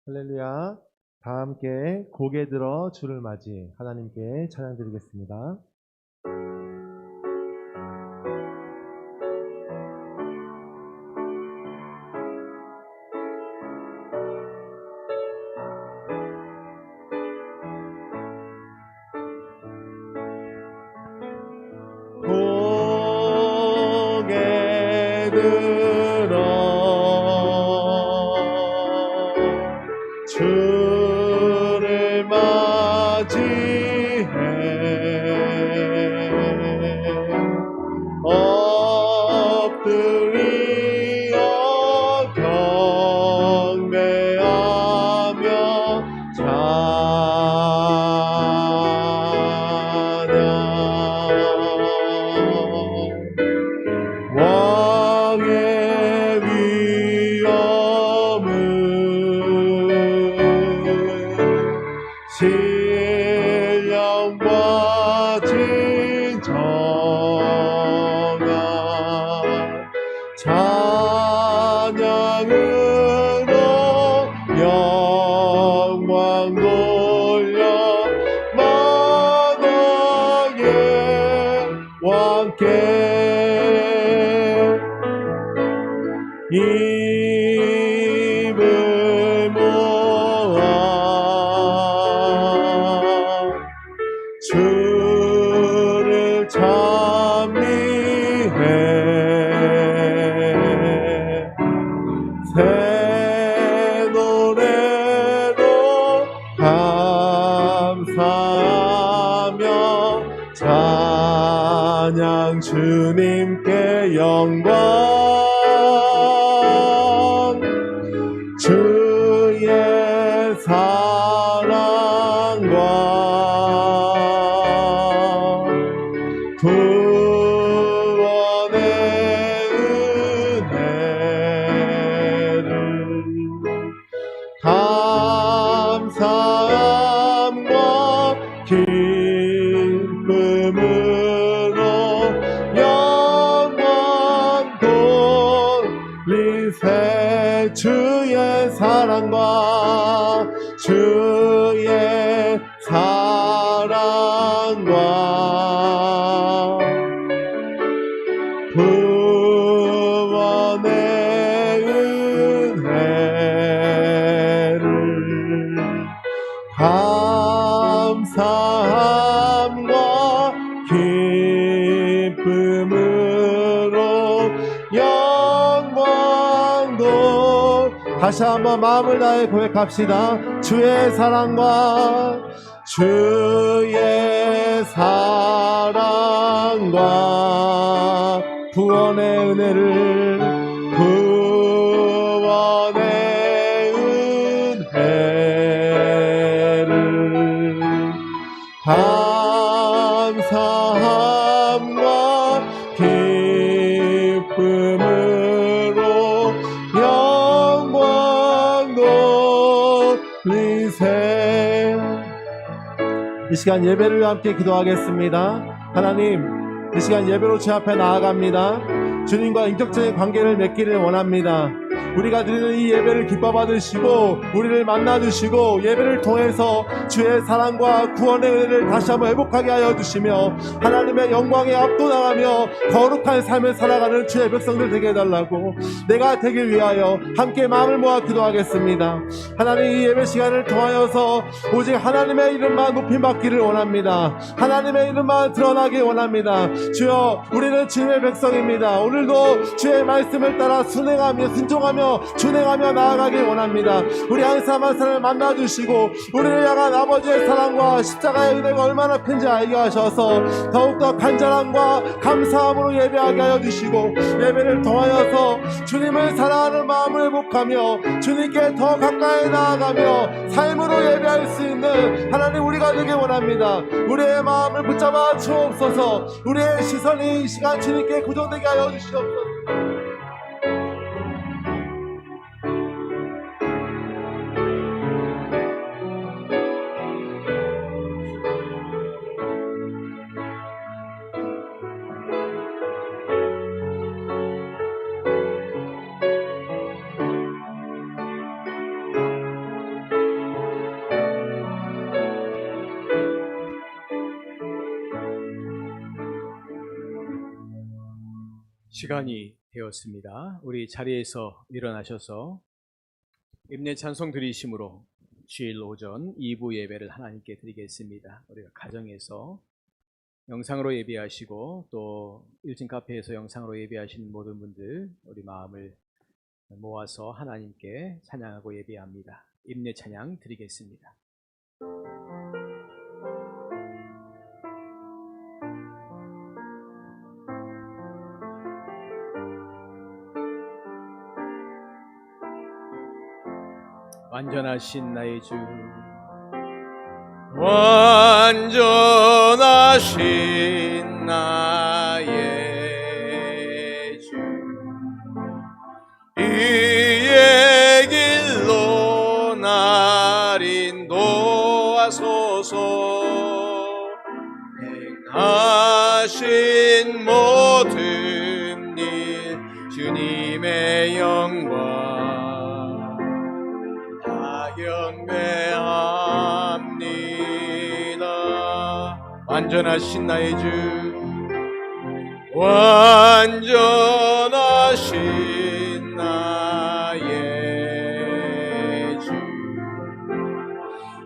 할렐루야. 다 함께 고개 들어 주를 맞이 하나님께 찬양 드리겠습니다. 고개 들어 주를 맞이해 엎드리어 경배하며 왕의 위엄을 신령과 진정한 찬양으로 영광 돌려 만왕의 왕께 입을 모아 주를 찬미해 새 노래로 감사하며 찬양 주님께 영광 주의 사랑과 구원의 은혜를 감사함과 기쁨으로 영광 돌리세 주의 사랑과 주의 사랑과 구원의 은혜를 감사함과 기쁨으로 영광도 다시 한번 마음을 다해 고백합시다. 주의 사랑과 주의 사랑과 구원의 은혜를 구원의 은혜를 감사함과 기쁨으로 영광 돌리세. 이 시간 예배를 위해 함께 기도하겠습니다. 하나님, 이 시간 예배로 주 앞에 나아갑니다. 주님과 인격적인 관계를 맺기를 원합니다. 우리가 드리는 이 예배를 기뻐 받으시고 우리를 만나 주시고 예배를 통해서 주의 사랑과 구원의 은혜를 다시 한번 회복하게 하여 주시며 하나님의 영광에 압도당하며 거룩한 삶을 살아가는 주의 백성들 되게 해달라고 내가 되길 위하여 함께 마음을 모아 기도하겠습니다. 하나님, 이 예배 시간을 통하여서 오직 하나님의 이름만 높임받기를 원합니다. 하나님의 이름만 드러나기 원합니다. 주여, 우리는 주님의 백성입니다. 오늘도 주의 말씀을 따라 순행하며 순종하며 준행하며 나아가길 원합니다. 우리 한 사람 한 사람을 만나주시고 우리를 향한 아버지의 사랑과 십자가의 은혜가 얼마나 큰지 알게 하셔서 더욱더 간절함과 감사함으로 예배하게 하여 주시고 예배를 통하여서 주님을 사랑하는 마음을 회복하며 주님께 더 가까이 나아가며 삶으로 예배할 수 있는 하나님 우리가 되길 원합니다. 우리의 마음을 붙잡아 주옵소서. 우리의 시선이 이 시간 주님께 고정되게 하여 주시옵소서. 시간이 되었습니다. 우리 자리에서 일어나셔서 임내 찬송 드리심으로 주일 오전 2부 예배를 하나님께 드리겠습니다. 우리가 가정에서 영상으로 예배하시고 또 일진 카페에서 영상으로 예배하시는 모든 분들 우리 마음을 모아서 하나님께 찬양하고 예배합니다. 임내 찬양 드리겠습니다. 완전하신 나의 주, 완전하신 나의 주, 이의 길로 날 인도하소서. 행하신 모든 일 주님의 영광 경배합니다. 완전하신 나의 주, 완전하신 나의 주,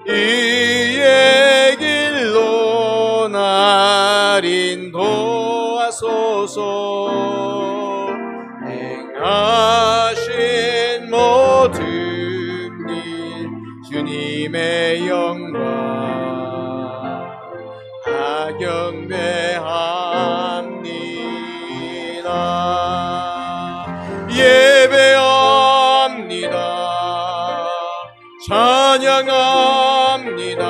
이의 길로 날 인도하소서. 행하신 모든 주님의 영광 경배합니다. 예배합니다. 찬양합니다.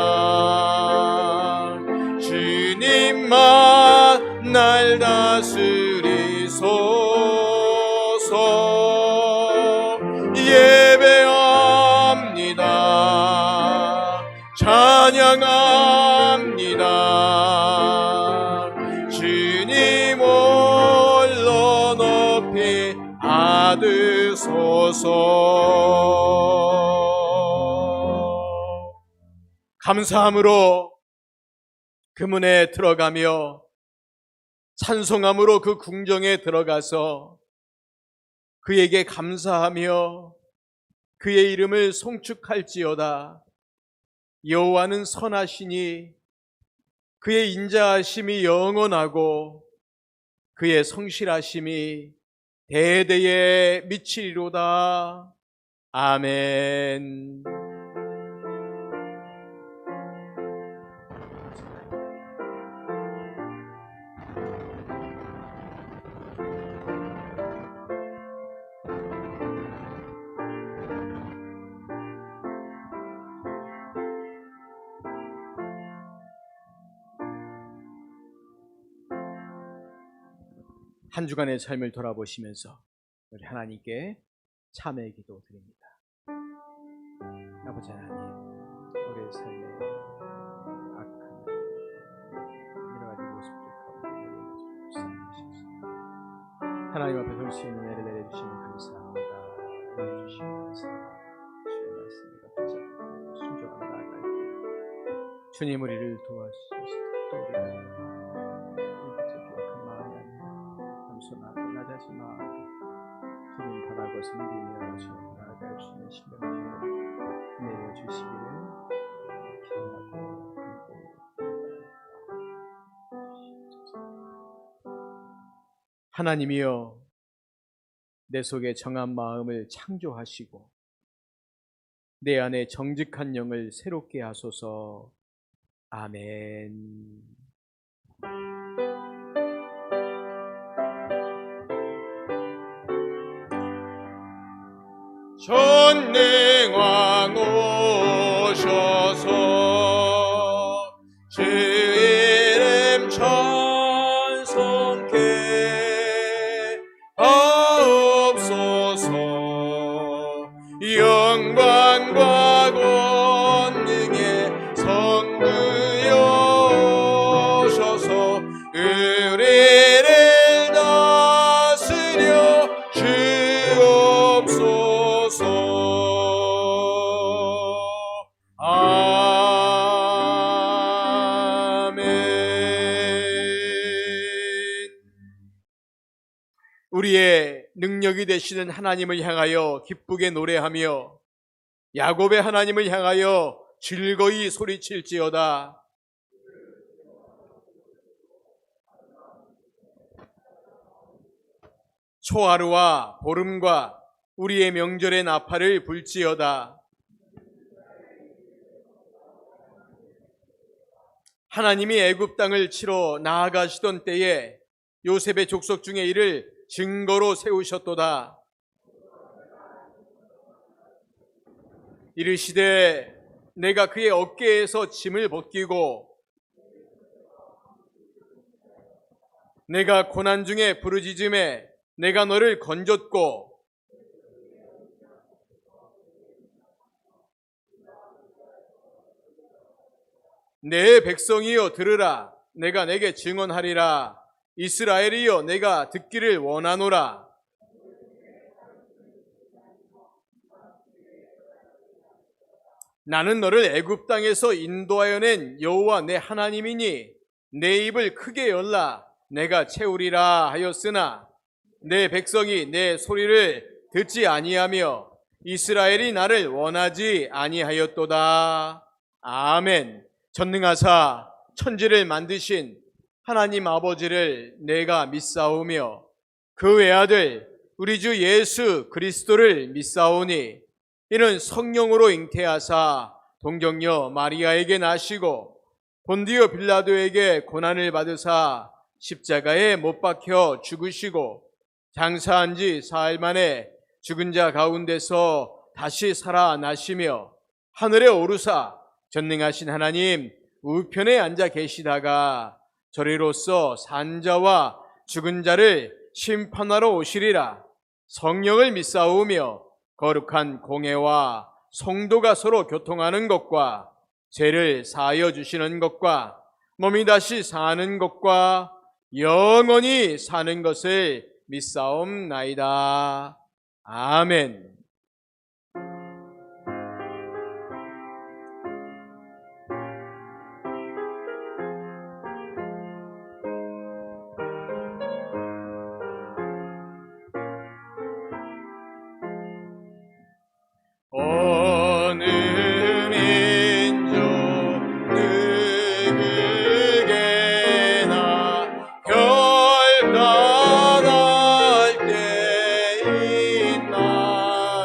주님만 날 다스리소서. 예배합니다. 찬양합니다. 주님 홀로 높이 받으소서. 감사함으로 그 문에 들어가며 찬송함으로 그 궁정에 들어가서 그에게 감사하며 그의 이름을 송축할지어다. 여호와는 선하시니 그의 인자하심이 영원하고 그의 성실하심이 대대에 미치리로다. 아멘. 한 주간의 삶을 돌아보시면서 우리 하나님께 참회의 기도 드립니다. 아버지 하나님, 우리의 삶에 악한 여러 가지 모습들 가운데 불쌍하셔서 하나님 앞에 설 수 있는 은혜를 내려주시니 감사합니다. 내려주시니 감사합니다. 주의 말씀과 붙잡고 순종하며 나아갈게요. 주님 우리를 도와주시고 또 우리가 겸손하고 낮아진 마음 주님 바라고서 믿으며 나아갈 수 있는 신령을 내려주시기를 기도하고 하나님이여, 내 속에 정한 마음을 창조하시고 내 안에 정직한 영을 새롭게 하소서. 아멘. 전능왕 오셔서 주 이름 찬송케 하옵소서. 영광과 권능의 성부여 오셔서 우리를 다스려 주옵소서. 우리의 능력이 되시는 하나님을 향하여 기쁘게 노래하며 야곱의 하나님을 향하여 즐거이 소리칠지어다. 초하루와 보름과 우리의 명절의 나팔을 불지어다. 하나님이 애굽 땅을 치러 나아가시던 때에 요셉의 족속 중에 이를 증거로 세우셨도다. 이르시되 내가 그의 어깨에서 짐을 벗기고 내가 고난 중에 부르짖음에 내가 너를 건졌고 내 백성이여 들으라. 내가 내게 증언하리라. 이스라엘이여 내가 듣기를 원하노라. 나는 너를 애굽 땅에서 인도하여 낸 여호와 내 하나님이니 내 입을 크게 열라 내가 채우리라 하였으나 내 백성이 내 소리를 듣지 아니하며 이스라엘이 나를 원하지 아니하였도다. 아멘. 전능하사 천지를 만드신 하나님 아버지를 내가 믿사오며 그 외아들 우리 주 예수 그리스도를 믿사오니 이는 성령으로 잉태하사 동정녀 마리아에게 나시고 본디오 빌라도에게 고난을 받으사 십자가에 못 박혀 죽으시고 장사한 지 사흘 만에 죽은 자 가운데서 다시 살아나시며 하늘에 오르사 전능하신 하나님 우편에 앉아 계시다가 저리로서 산자와 죽은 자를 심판하러 오시리라. 성령을 믿사오며 거룩한 공회와 성도가 서로 교통하는 것과 죄를 사하여 주시는 것과 몸이 다시 사는 것과 영원히 사는 것을 믿사옵나이다. 아멘. 어느 민족 누구에게나 결단할 때 있나니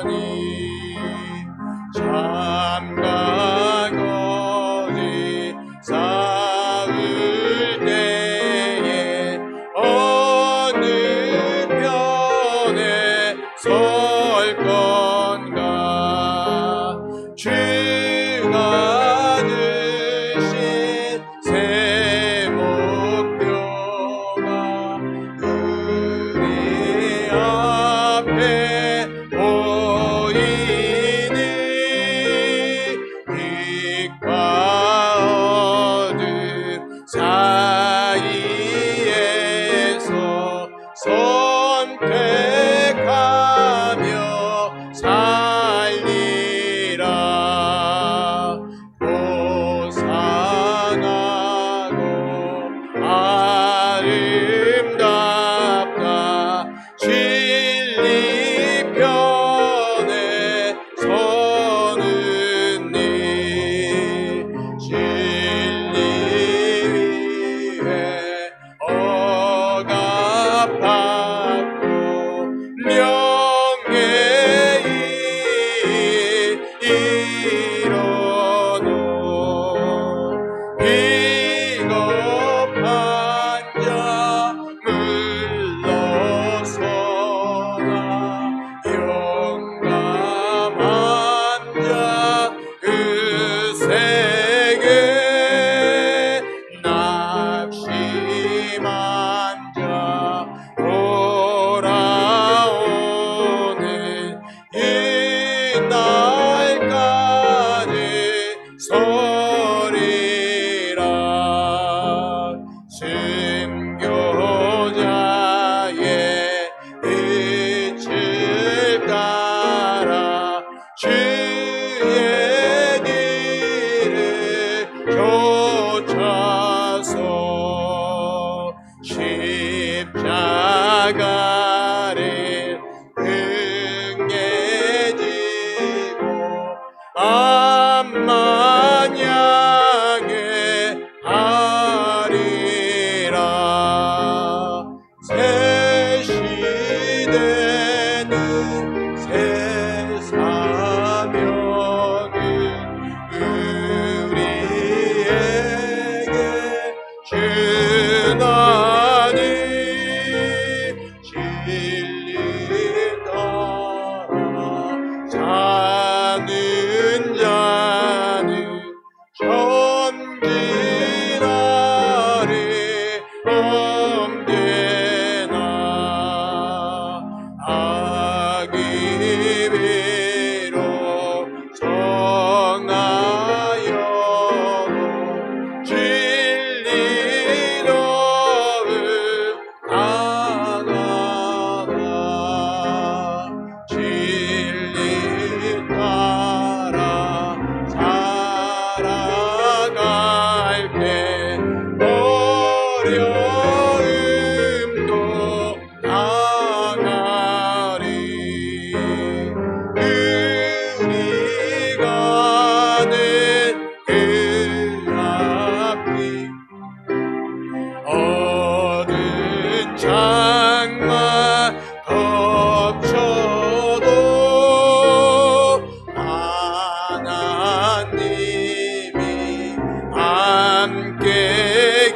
함께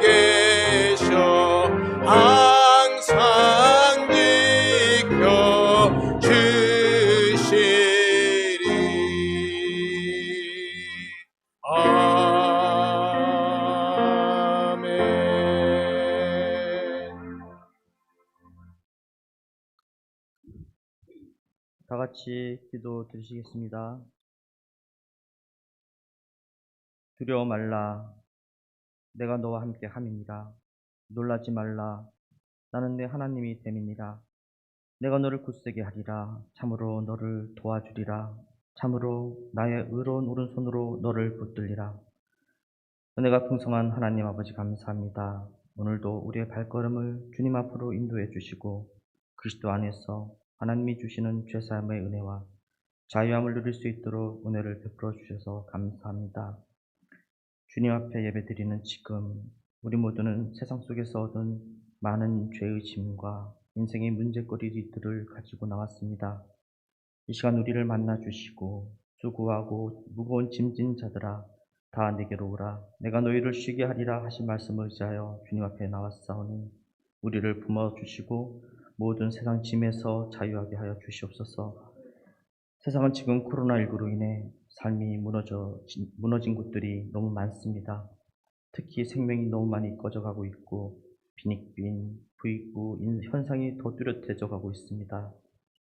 계셔 항상 지켜 주시리. 아멘. 다 같이 기도 드리시겠습니다. 두려워 말라. 내가 너와 함께 함이니라. 놀라지 말라. 나는 내 하나님이 됨이니라. 내가 너를 굳세게 하리라. 참으로 너를 도와주리라. 참으로 나의 의로운 오른손으로 너를 붙들리라. 은혜가 풍성한 하나님 아버지 감사합니다. 오늘도 우리의 발걸음을 주님 앞으로 인도해 주시고 그리스도 안에서 하나님이 주시는 죄사함의 은혜와 자유함을 누릴 수 있도록 은혜를 베풀어 주셔서 감사합니다. 주님 앞에 예배드리는 지금 우리 모두는 세상 속에서 얻은 많은 죄의 짐과 인생의 문제거리들을 가지고 나왔습니다. 이 시간 우리를 만나 주시고 수고하고 무거운 짐진 자들아 다 내게로 오라. 내가 너희를 쉬게 하리라 하신 말씀을 의지하여 주님 앞에 나왔사오니 우리를 품어주시고 모든 세상 짐에서 자유하게 하여 주시옵소서. 세상은 지금 코로나19로 인해 삶이 무너진 곳들이 너무 많습니다. 특히 생명이 너무 많이 꺼져가고 있고 빈익빈, 부익부 현상이 더 뚜렷해져 가고 있습니다.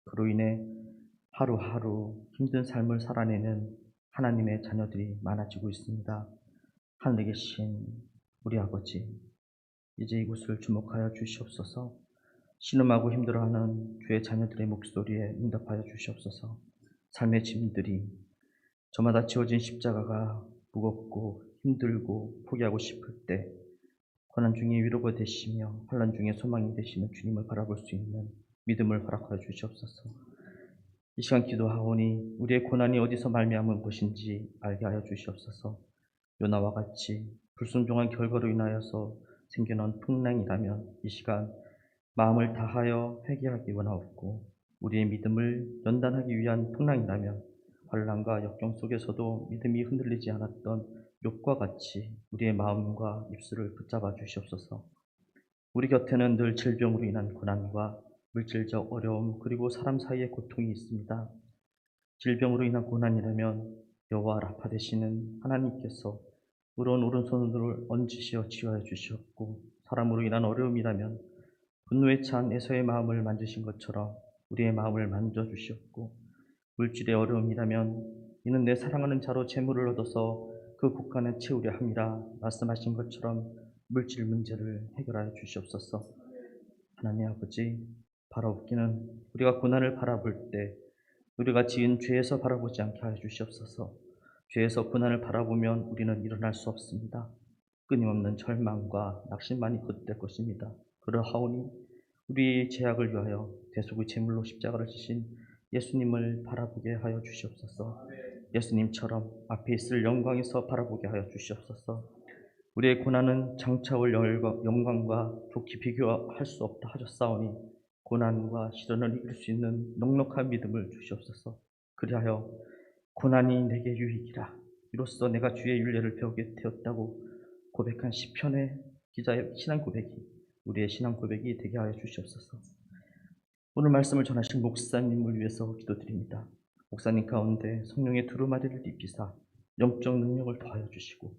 그로 인해 하루하루 힘든 삶을 살아내는 하나님의 자녀들이 많아지고 있습니다. 하늘에 계신 우리 아버지, 이제 이곳을 주목하여 주시옵소서. 신음하고 힘들어하는 주의 자녀들의 목소리에 응답하여 주시옵소서. 삶의 짐들이 저마다 지어진 십자가가 무겁고 힘들고 포기하고 싶을 때 고난 중에 위로가 되시며 환난 중에 소망이 되시는 주님을 바라볼 수 있는 믿음을 허락하여 주시옵소서. 이 시간 기도하오니 우리의 고난이 어디서 말미암은 것인지 알게 하여 주시옵소서. 요나와 같이 불순종한 결과로 인하여서 생겨난 풍랑이라면 이 시간 마음을 다하여 회개하기 원하옵고, 우리의 믿음을 연단하기 위한 풍랑이라면 환난과 역경 속에서도 믿음이 흔들리지 않았던 욥과 같이 우리의 마음과 입술을 붙잡아 주시옵소서. 우리 곁에는 늘 질병으로 인한 고난과 물질적 어려움 그리고 사람 사이의 고통이 있습니다. 질병으로 인한 고난이라면 여호와 라파 되시는 하나님께서 의로운 오른손을 얹으시어 치유하여 주시었고, 사람으로 인한 어려움이라면 분노에 찬 에서의 마음을 만지신 것처럼 우리의 마음을 만져주시었고, 물질의 어려움이라면 이는 내 사랑하는 자로 재물을 얻어서 그 국간을 채우려 함이라 말씀하신 것처럼 물질 문제를 해결하여 주시옵소서. 하나님 아버지, 바라옵기는 우리가 고난을 바라볼 때 우리가 지은 죄에서 바라보지 않게 하여 주시옵소서. 죄에서 고난을 바라보면 우리는 일어날 수 없습니다. 끊임없는 절망과 낙심만이 거듭될 것입니다. 그러하오니 우리 죄악을 위하여 대속의 제물로 십자가를 지신 예수님을 바라보게 하여 주시옵소서. 예수님처럼 앞에 있을 영광에서 바라보게 하여 주시옵소서. 우리의 고난은 장차 올 영광과 좋게 비교할 수 없다 하셨사오니 고난과 시련을 이길 수 있는 넉넉한 믿음을 주시옵소서. 그리하여 고난이 내게 유익이라, 이로써 내가 주의 윤례를 배우게 되었다고 고백한 시편의 기자의 신앙 고백이 우리의 신앙 고백이 되게 하여 주시옵소서. 오늘 말씀을 전하신 목사님을 위해서 기도드립니다. 목사님 가운데 성령의 두루마리를 입히사 영적 능력을 더하여 주시고,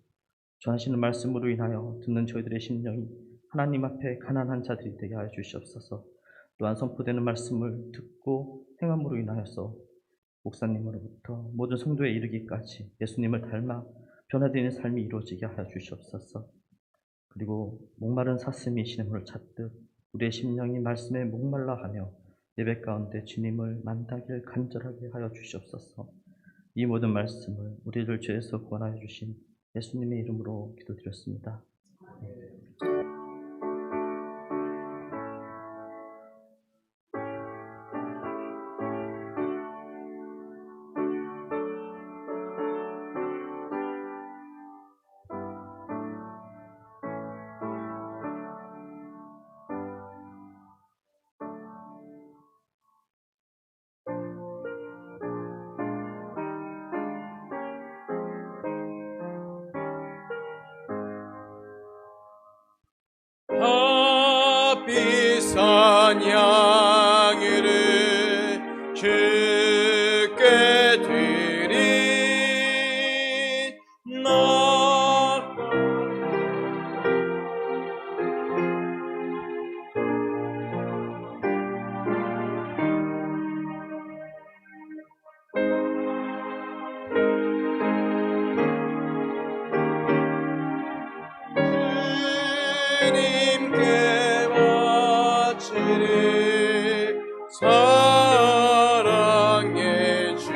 전하시는 말씀으로 인하여 듣는 저희들의 심령이 하나님 앞에 가난한 자들이 되게 하여 주시옵소서. 또한 선포되는 말씀을 듣고 행함으로 인하여서 목사님으로부터 모든 성도에 이르기까지 예수님을 닮아 변화되는 삶이 이루어지게 하여 주시옵소서. 그리고 목마른 사슴이 시냇물을 찾듯 우리의 심령이 말씀에 목말라 하며 예배 가운데 주님을 만나길 간절하게 하여 주시옵소서. 이 모든 말씀을 우리를 죄에서 구원하여 주신 예수님의 이름으로 기도드렸습니다. 비싼 양을 주께 드리나 주님께 바치리 사랑의 주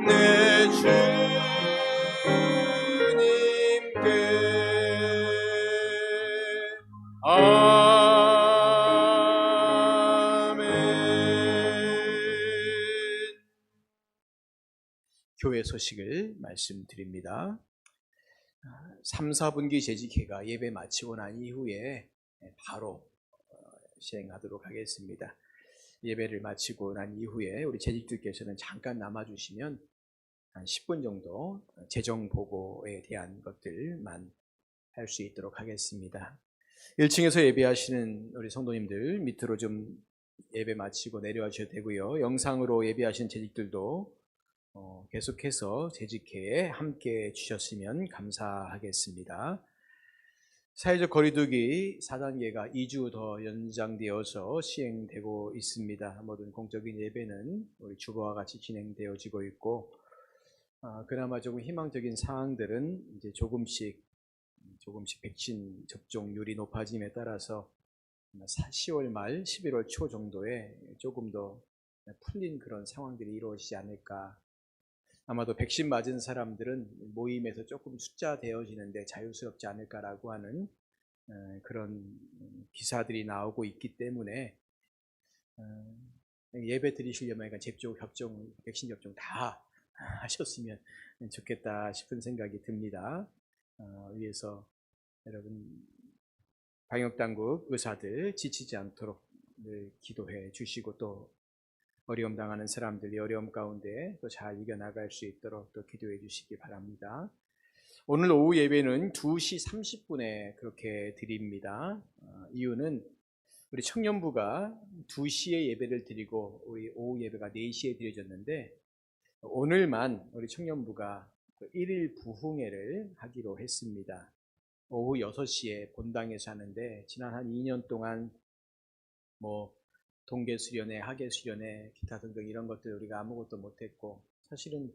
내 주님께 아멘. 교회 소식을 말씀드립니다. 3, 4분기 재직회가 예배 마치고 난 이후에 바로 시행하도록 하겠습니다. 예배를 마치고 난 이후에 우리 재직들께서는 잠깐 남아주시면 한 10분 정도 재정 보고에 대한 것들만 할 수 있도록 하겠습니다. 1층에서 예배하시는 우리 성도님들 밑으로 좀 예배 마치고 내려와 주셔도 되고요. 영상으로 예배하시는 재직들도 계속해서 재직회에 함께 해주셨으면 감사하겠습니다. 사회적 거리두기 4단계가 2주 더 연장되어서 시행되고 있습니다. 모든 공적인 예배는 우리 주보와 같이 진행되어지고 있고, 그나마 조금 희망적인 사항들은 이제 조금씩 백신 접종률이 높아짐에 따라서 10월 말, 11월 초 정도에 조금 더 풀린 그런 상황들이 이루어지지 않을까. 아마도 백신 맞은 사람들은 모임에서 조금 숫자 되어지는데 자유스럽지 않을까라고 하는 그런 기사들이 나오고 있기 때문에 예배 드리시려면 백신 접종 다 하셨으면 좋겠다 싶은 생각이 듭니다. 위에서 여러분 방역당국 의사들 지치지 않도록 늘 기도해 주시고, 또 어려움 당하는 사람들이 어려움 가운데 또 잘 이겨나갈 수 있도록 또 기도해 주시기 바랍니다. 오늘 오후 예배는 2시 30분에 그렇게 드립니다. 이유는 우리 청년부가 2시에 예배를 드리고 우리 오후 예배가 4시에 드려졌는데, 오늘만 우리 청년부가 1일 부흥회를 하기로 했습니다. 오후 6시에 본당에서 하는데, 지난 한 2년 동안 동계 수련회, 하계 수련회, 기타 등등 이런 것들 우리가 아무것도 못했고, 사실은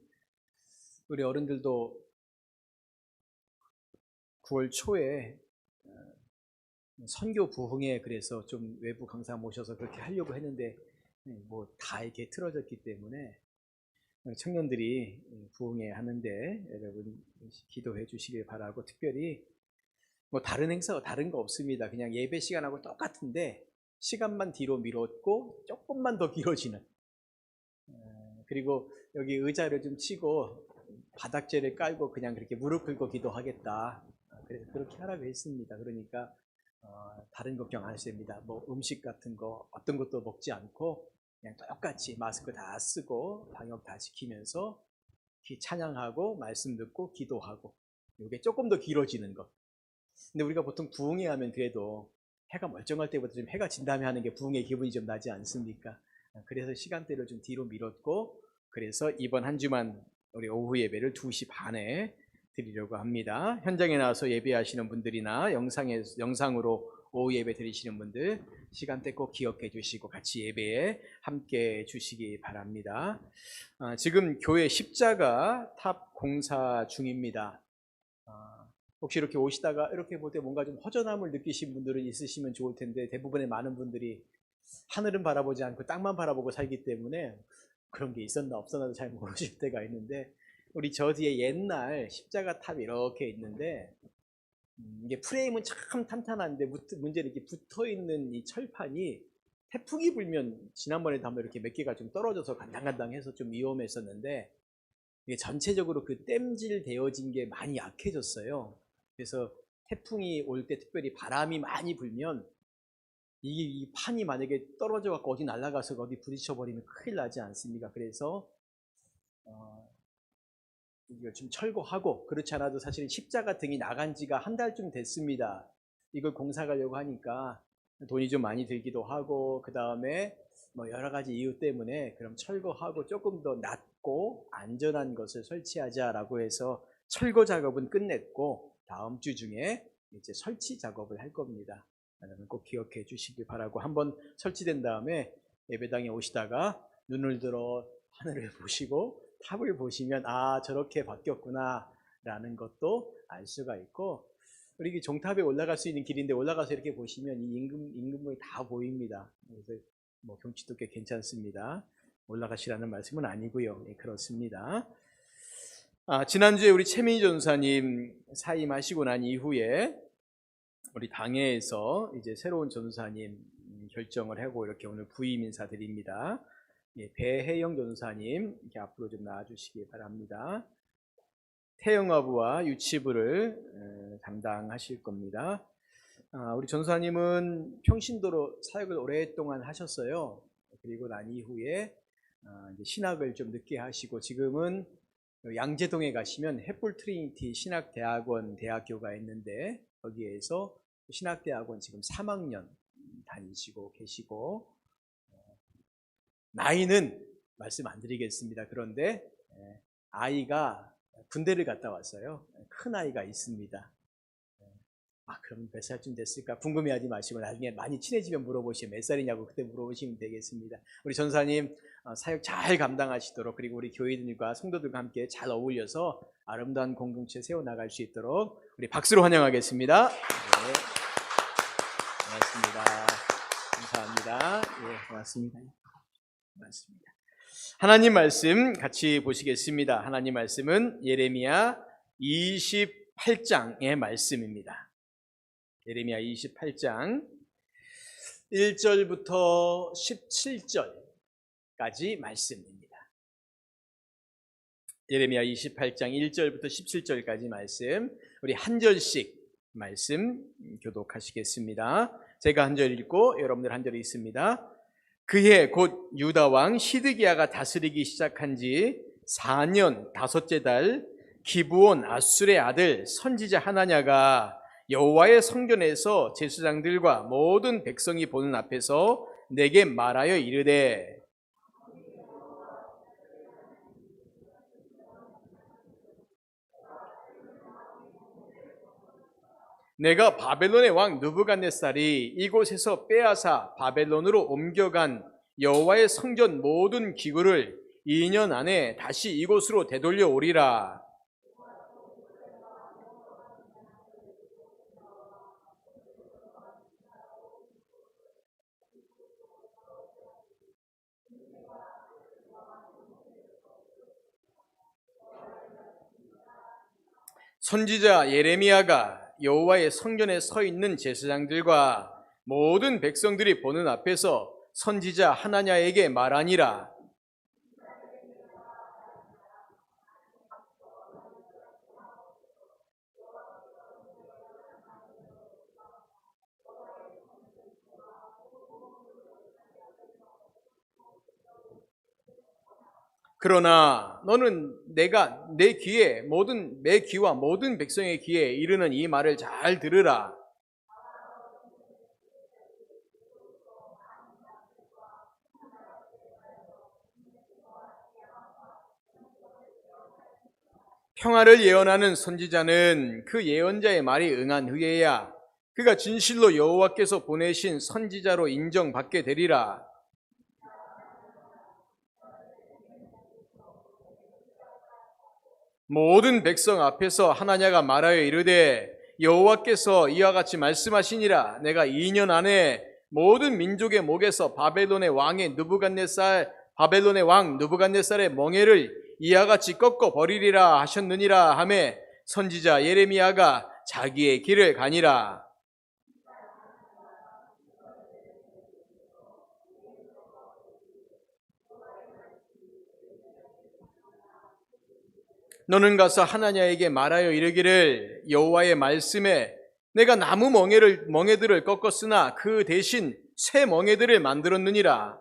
우리 어른들도 9월 초에 선교 부흥회 그래서 좀 외부 강사 모셔서 그렇게 하려고 했는데 다 이렇게 틀어졌기 때문에 청년들이 부흥회 하는데 여러분 기도해 주시길 바라고, 특별히 다른 행사 다른 거 없습니다. 그냥 예배 시간하고 똑같은데 시간만 뒤로 미뤘고 조금만 더 길어지는, 그리고 여기 의자를 좀 치고 바닥재를 깔고 그냥 그렇게 무릎 꿇고 기도하겠다. 그래서 그렇게 하라고 했습니다. 그러니까 다른 걱정 안 하셔도 됩니다. 음식 같은 거 어떤 것도 먹지 않고 그냥 똑같이 마스크 다 쓰고 방역 다 지키면서 찬양하고 말씀 듣고 기도하고, 이게 조금 더 길어지는 것. 근데 우리가 보통 부흥회 하면 그래도 해가 멀쩡할 때보다 좀 해가 진 다음에 하는 게 부흥회 기분이 좀 나지 않습니까? 그래서 시간대를 좀 뒤로 미뤘고, 그래서 이번 한 주만 우리 오후 예배를 2시 반에 드리려고 합니다. 현장에 나와서 예배하시는 분들이나 영상으로 오후 예배 드리시는 분들 시간대 꼭 기억해 주시고 같이 예배에 함께 해 주시기 바랍니다. 지금 교회 십자가 탑 공사 중입니다. 혹시 이렇게 오시다가 이렇게 볼 때 뭔가 좀 허전함을 느끼신 분들은 있으시면 좋을 텐데, 대부분의 많은 분들이 하늘은 바라보지 않고 땅만 바라보고 살기 때문에 그런 게 있었나 없었나도 잘 모르실 때가 있는데, 우리 저 뒤에 옛날 십자가 탑이 이렇게 있는데, 이게 프레임은 참 탄탄한데 문제는 이렇게 붙어있는 이 철판이 태풍이 불면 지난번에도 한번 이렇게 몇 개가 좀 떨어져서 간당간당해서 좀 위험했었는데, 이게 전체적으로 그 땜질 되어진 게 많이 약해졌어요. 그래서 태풍이 올 때 특별히 바람이 많이 불면 이 판이 만약에 떨어져 갖고 어디 날아가서 어디 부딪혀 버리면 큰일 나지 않습니까? 그래서 이걸 좀 철거하고, 그렇지 않아도 사실은 십자가 등이 나간 지가 한 달쯤 됐습니다. 이걸 공사 가려고 하니까 돈이 좀 많이 들기도 하고, 그 다음에 뭐 여러 가지 이유 때문에 그럼 철거하고 조금 더 낮고 안전한 것을 설치하자라고 해서 철거 작업은 끝냈고, 다음 주 중에 이제 설치 작업을 할 겁니다. 여러분 꼭 기억해 주시기 바라고, 한번 설치된 다음에 예배당에 오시다가 눈을 들어 하늘을 보시고 탑을 보시면 아, 저렇게 바뀌었구나 라는 것도 알 수가 있고, 우리 종탑에 올라갈 수 있는 길인데 올라가서 이렇게 보시면 이 임금문이 다 보입니다. 그래서 뭐 경치도 꽤 괜찮습니다. 올라가시라는 말씀은 아니고요. 네, 그렇습니다. 지난주에 우리 최민희 전사님 사임하시고 난 이후에 우리 당회에서 이제 새로운 전사님 결정을 하고 이렇게 오늘 부임 인사드립니다. 예, 배혜영 전사님 이렇게 앞으로 좀 나와주시기 바랍니다. 태영아부와 유치부를 담당하실 겁니다. 우리 전사님은 평신도로 사역을 오랫동안 하셨어요. 그리고 난 이후에 이제 신학을 좀 늦게 하시고, 지금은 양재동에 가시면 햇불 트리니티 신학대학원 대학교가 있는데 거기에서 신학대학원 지금 3학년 다니시고 계시고, 나이는 말씀 안 드리겠습니다. 그런데 아이가 군대를 갔다 왔어요. 큰 아이가 있습니다. 그럼 몇 살쯤 됐을까 궁금해하지 마시고 나중에 많이 친해지면 물어보시면 몇 살이냐고 그때 물어보시면 되겠습니다. 우리 전사님 사역 잘 감당하시도록, 그리고 우리 교회들과 성도들과 함께 잘 어울려서 아름다운 공동체 세워나갈 수 있도록 우리 박수로 환영하겠습니다. 네. 고맙습니다. 감사합니다. 예, 고맙습니다. 고맙습니다. 하나님 말씀 같이 보시겠습니다. 하나님 말씀은 예레미야 28장의 말씀입니다. 예레미야 28장 1절부터 17절까지 말씀입니다. 예레미야 28장 1절부터 17절까지 말씀, 우리 한 절씩 말씀 교독하시겠습니다. 제가 한 절 읽고 여러분들 한 절 읽습니다. 그해 곧 유다 왕 시드기야가 다스리기 시작한 지 4년 다섯째 달, 기브온 아술의 아들 선지자 하나냐가 여호와의 성전에서 제사장들과 모든 백성이 보는 앞에서 내게 말하여 이르되, 내가 바벨론의 왕 느부갓네살이 이곳에서 빼앗아 바벨론으로 옮겨간 여호와의 성전 모든 기구를 2년 안에 다시 이곳으로 되돌려 오리라. 선지자 예레미야가 여호와의 성전에 서 있는 제사장들과 모든 백성들이 보는 앞에서 선지자 하나냐에게 말하니라. 그러나 너는 내가 내 귀와 모든 백성의 귀에 이르는 이 말을 잘 들으라. 평화를 예언하는 선지자는 그 예언자의 말이 응한 후에야 그가 진실로 여호와께서 보내신 선지자로 인정받게 되리라. 모든 백성 앞에서 하나냐가 말하여 이르되, 여호와께서 이와 같이 말씀하시니라. 내가 2년 안에 모든 민족의 목에서 바벨론의 왕 느부갓네살의 멍에를 이와 같이 꺾어 버리리라 하셨느니라 하매 선지자 예레미야가 자기의 길을 가니라. 너는 가서 하나냐에게 말하여 이르기를, 여호와의 말씀에 내가 나무 멍에들을 꺾었으나 그 대신 새 멍에들을 만들었느니라.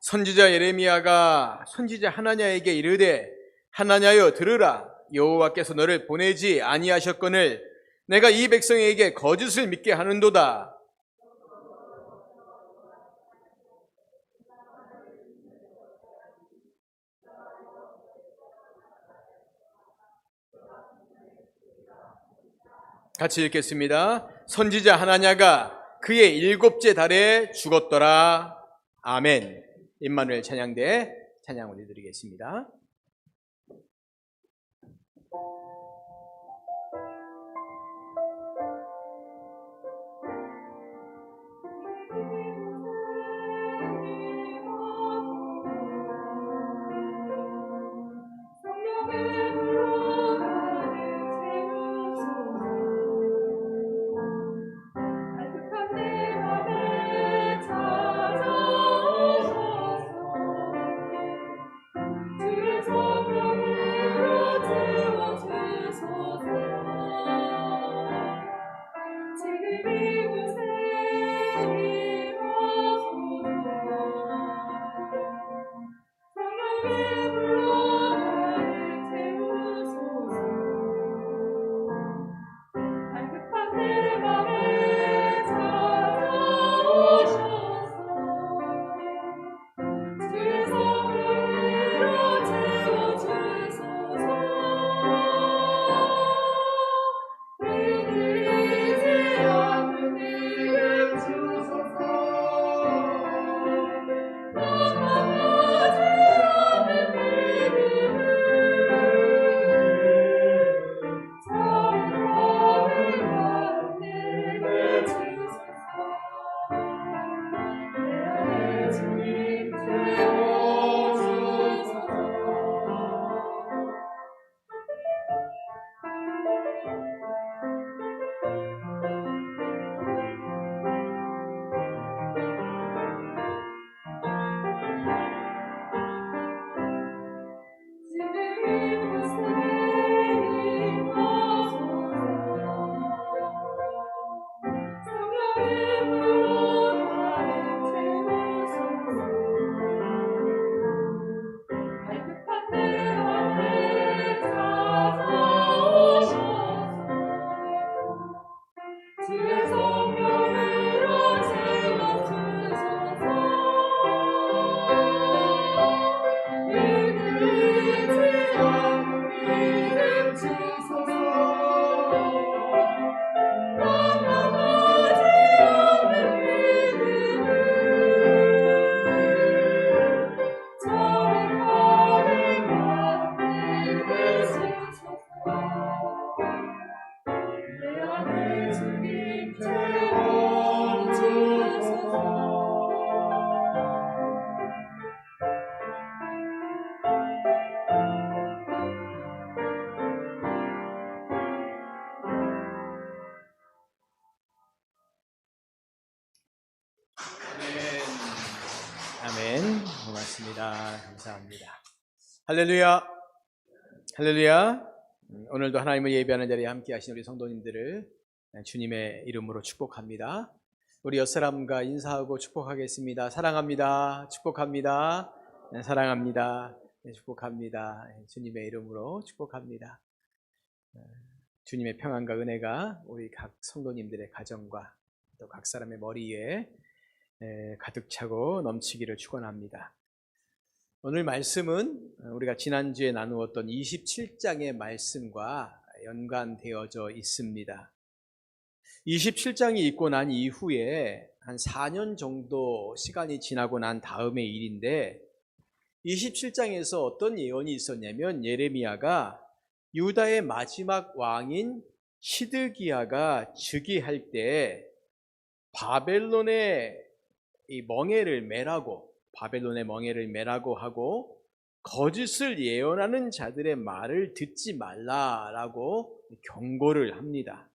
선지자 예레미야가 선지자 하나냐에게 이르되 하나냐여 들으라 여호와께서 너를 보내지 아니하셨거늘 내가 이 백성에게 거짓을 믿게 하는도다. 같이 읽겠습니다. 선지자 하나냐가 그의 7째 달에 죽었더라. 아멘. 임마누엘 찬양대 찬양 올려드리겠습니다. 아멘. 고맙습니다. 감사합니다. 할렐루야. 할렐루야. 오늘도 하나님을 예배하는 자리에 함께 하신 우리 성도님들을 주님의 이름으로 축복합니다. 우리 옆사람과 인사하고 축복하겠습니다. 사랑합니다. 축복합니다. 사랑합니다. 축복합니다. 주님의 이름으로 축복합니다. 주님의 평안과 은혜가 우리 각 성도님들의 가정과 또 각 사람의 머리에 가득 차고 넘치기를 축원합니다. 오늘 말씀은 우리가 지난주에 나누었던 27장의 말씀과 연관되어져 있습니다. 27장이 있고 난 이후에 한 4년 정도 시간이 지나고 난 다음의 일인데 27장에서 어떤 예언이 있었냐면 예레미야가 유다의 마지막 왕인 시드기야가 즉위할 때 바벨론의 멍에를 매라고 하고 거짓을 예언하는 자들의 말을 듣지 말라라고 경고를 합니다.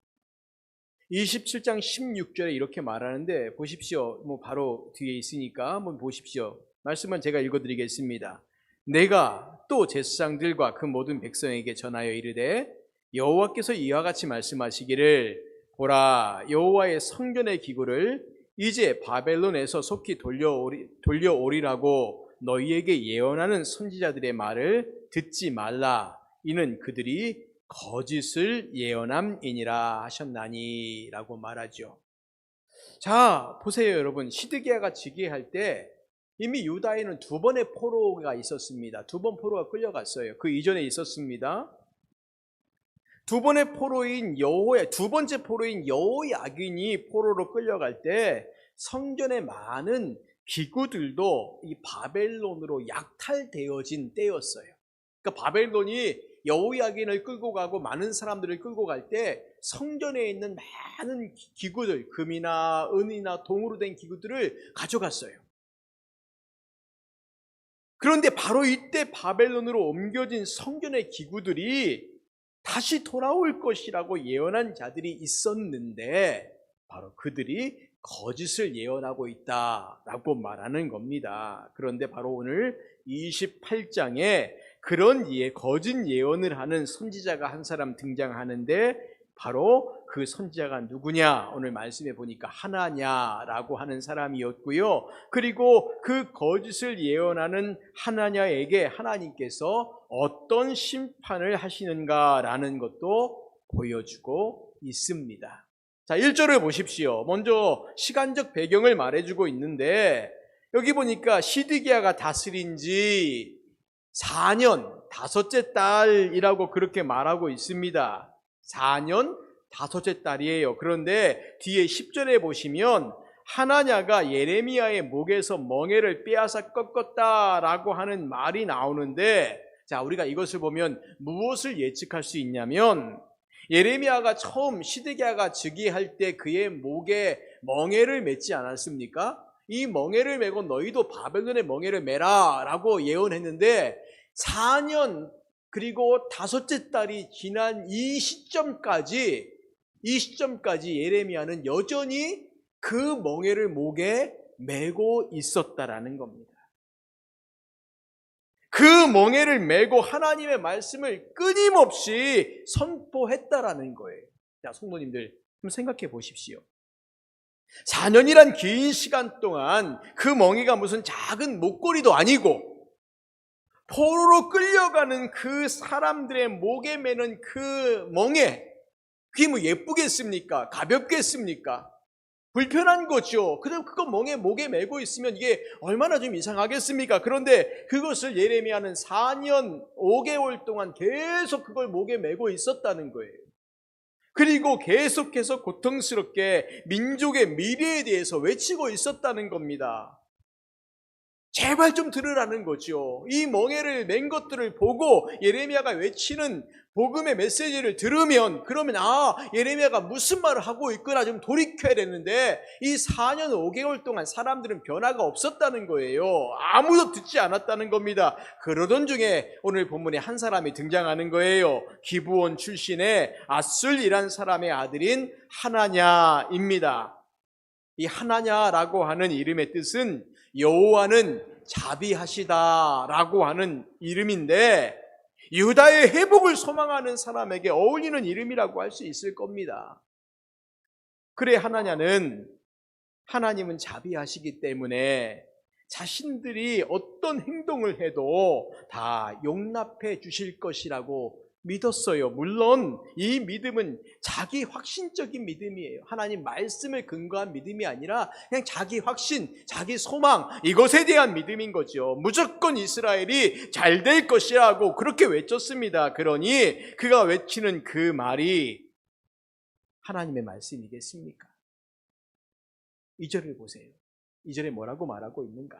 27장 16절에 이렇게 말하는데 보십시오. 바로 뒤에 있으니까 한번 보십시오. 말씀은 제가 읽어드리겠습니다. 내가 또 제사장들과 그 모든 백성에게 전하여 이르되 여호와께서 이와 같이 말씀하시기를 보라 여호와의 성전의 기구를 이제 바벨론에서 속히 돌려오리라고 너희에게 예언하는 선지자들의 말을 듣지 말라. 이는 그들이 거짓을 예언함이니라 하셨나니 라고 말하죠. 자, 보세요 여러분. 시드기야가 즉위할 때 이미 유다에는 두 번의 포로가 있었습니다. 두 번 포로가 끌려갔어요. 그 이전에 있었습니다. 두 번째 포로인 여호야긴이 포로로 끌려갈 때 성전의 많은 기구들도 이 바벨론으로 약탈되어진 때였어요. 그러니까 바벨론이 여호야긴을 끌고 가고 많은 사람들을 끌고 갈 때 성전에 있는 많은 기구들, 금이나 은이나 동으로 된 기구들을 가져갔어요. 그런데 바로 이때 바벨론으로 옮겨진 성전의 기구들이 다시 돌아올 것이라고 예언한 자들이 있었는데 바로 그들이 거짓을 예언하고 있다라고 말하는 겁니다. 그런데 바로 오늘 28장에 그런 거짓 예언을 하는 선지자가 한 사람 등장하는데 바로 그 선지자가 누구냐? 오늘 말씀해 보니까 하나냐라고 하는 사람이었고요. 그리고 그 거짓을 예언하는 하나냐에게 하나님께서 어떤 심판을 하시는가라는 것도 보여주고 있습니다. 자, 1절을 보십시오. 먼저 시간적 배경을 말해주고 있는데 여기 보니까 시드기야가 다스린 지 4년, 다섯째 달이라고 그렇게 말하고 있습니다. 4년, 다섯째 달이에요. 그런데 뒤에 10절에 보시면 하나냐가 예레미야의 목에서 멍에를 빼앗아 꺾었다라고 하는 말이 나오는데 자, 우리가 이것을 보면 무엇을 예측할 수 있냐면 예레미야가 처음 시드기야가 즉위할 때 그의 목에 멍에를 맺지 않았습니까? 이 멍에를 메고 너희도 바벨론의 멍에를 메라 라고 예언했는데 4년 그리고 다섯째 달이 지난 이 시점까지 예레미야는 여전히 그 멍에를 목에 메고 있었다라는 겁니다. 그 멍에를 메고 하나님의 말씀을 끊임없이 선포했다라는 거예요. 자, 성도님들 좀 생각해 보십시오. 4년이란 긴 시간 동안 그 멍에가 무슨 작은 목걸이도 아니고 포로로 끌려가는 그 사람들의 목에 매는 그 멍에 그게 뭐 예쁘겠습니까? 가볍겠습니까? 불편한 거죠. 그럼 그거 목에 메고 있으면 이게 얼마나 좀 이상하겠습니까? 그런데 그것을 예레미야는 4년 5개월 동안 계속 그걸 목에 메고 있었다는 거예요. 그리고 계속해서 고통스럽게 민족의 미래에 대해서 외치고 있었다는 겁니다. 제발 좀 들으라는 거죠. 이 멍에를 맨 것들을 보고 예레미야가 외치는 복음의 메시지를 들으면 그러면 예레미야가 무슨 말을 하고 있구나 좀 돌이켜야 되는데 이 4년 5개월 동안 사람들은 변화가 없었다는 거예요. 아무도 듣지 않았다는 겁니다. 그러던 중에 오늘 본문에 한 사람이 등장하는 거예요. 기브온 출신의 아술이란 사람의 아들인 하나냐입니다. 이 하나냐라고 하는 이름의 뜻은 여호와는 자비하시다라고 하는 이름인데 유다의 회복을 소망하는 사람에게 어울리는 이름이라고 할 수 있을 겁니다. 그래 하나님은 자비하시기 때문에 자신들이 어떤 행동을 해도 다 용납해 주실 것이라고 믿었어요. 물론 이 믿음은 자기 확신적인 믿음이에요. 하나님 말씀을 근거한 믿음이 아니라 그냥 자기 확신, 자기 소망 이것에 대한 믿음인 거죠. 무조건 이스라엘이 잘 될 것이라고 그렇게 외쳤습니다. 그러니 그가 외치는 그 말이 하나님의 말씀이겠습니까? 2절을 보세요. 2절에 뭐라고 말하고 있는가?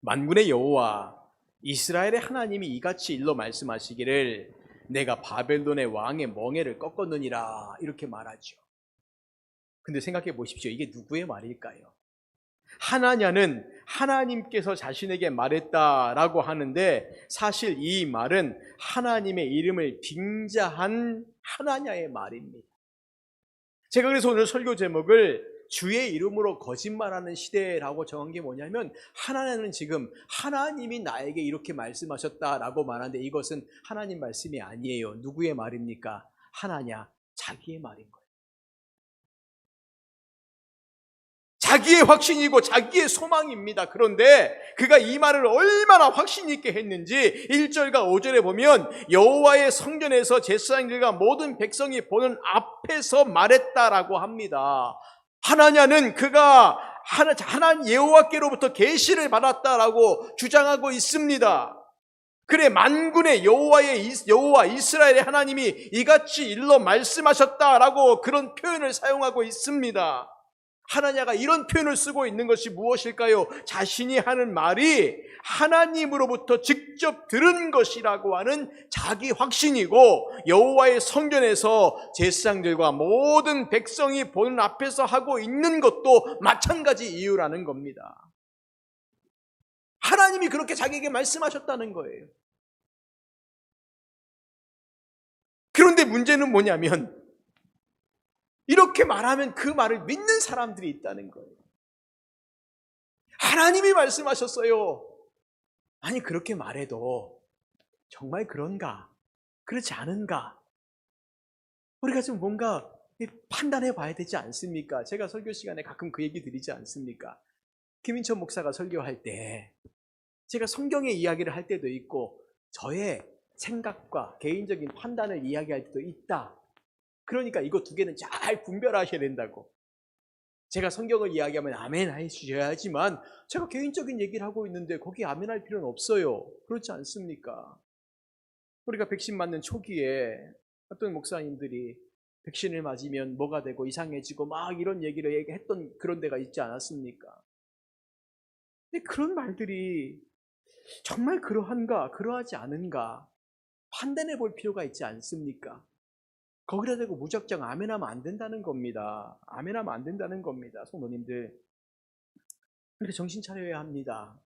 만군의 여호와 이스라엘의 하나님이 이같이 일러 말씀하시기를 내가 바벨론의 왕의 멍에를 꺾었느니라 이렇게 말하죠. 근데 생각해 보십시오. 이게 누구의 말일까요? 하나냐는 하나님께서 자신에게 말했다라고 하는데 사실 이 말은 하나님의 이름을 빙자한 하나냐의 말입니다. 제가 그래서 오늘 설교 제목을 주의 이름으로 거짓말하는 시대라고 정한 게 뭐냐면 하나님은 지금 하나님이 나에게 이렇게 말씀하셨다라고 말하는데 이것은 하나님 말씀이 아니에요. 누구의 말입니까? 하나냐 자기의 말인 거예요. 자기의 확신이고 자기의 소망입니다. 그런데 그가 이 말을 얼마나 확신 있게 했는지 1절과 5절에 보면 여호와의 성전에서 제사장들과 모든 백성이 보는 앞에서 말했다라고 합니다. 하나냐는 그가 하나님 여호와께로부터 계시를 받았다라고 주장하고 있습니다. 그래 만군의 여호와 이스라엘의 하나님이 이같이 일러 말씀하셨다라고 그런 표현을 사용하고 있습니다. 하나냐가 이런 표현을 쓰고 있는 것이 무엇일까요? 자신이 하는 말이 하나님으로부터 직접 들은 것이라고 하는 자기 확신이고 여호와의 성전에서 제사장들과 모든 백성이 보는 앞에서 하고 있는 것도 마찬가지 이유라는 겁니다. 하나님이 그렇게 자기에게 말씀하셨다는 거예요. 그런데 문제는 뭐냐면 이렇게 말하면 그 말을 믿는 사람들이 있다는 거예요. 하나님이 말씀하셨어요. 아니 그렇게 말해도 정말 그런가? 그렇지 않은가? 우리가 좀 뭔가 판단해 봐야 되지 않습니까? 제가 설교 시간에 가끔 그 얘기 드리지 않습니까? 김인천 목사가 설교할 때 제가 성경의 이야기를 할 때도 있고 저의 생각과 개인적인 판단을 이야기할 때도 있다. 그러니까 이거 두 개는 잘 분별하셔야 된다고. 제가 성경을 이야기하면 아멘 해주셔야지만 제가 개인적인 얘기를 하고 있는데 거기에 아멘 할 필요는 없어요. 그렇지 않습니까? 우리가 백신 맞는 초기에 어떤 목사님들이 백신을 맞으면 뭐가 되고 이상해지고 막 이런 얘기를 했던 그런 데가 있지 않았습니까? 근데 그런 말들이 정말 그러한가 그러하지 않은가 판단해 볼 필요가 있지 않습니까? 거기다 대고 무작정 아멘하면 안 된다는 겁니다. 아멘하면 안 된다는 겁니다. 성도님들 이렇게 정신 차려야 합니다.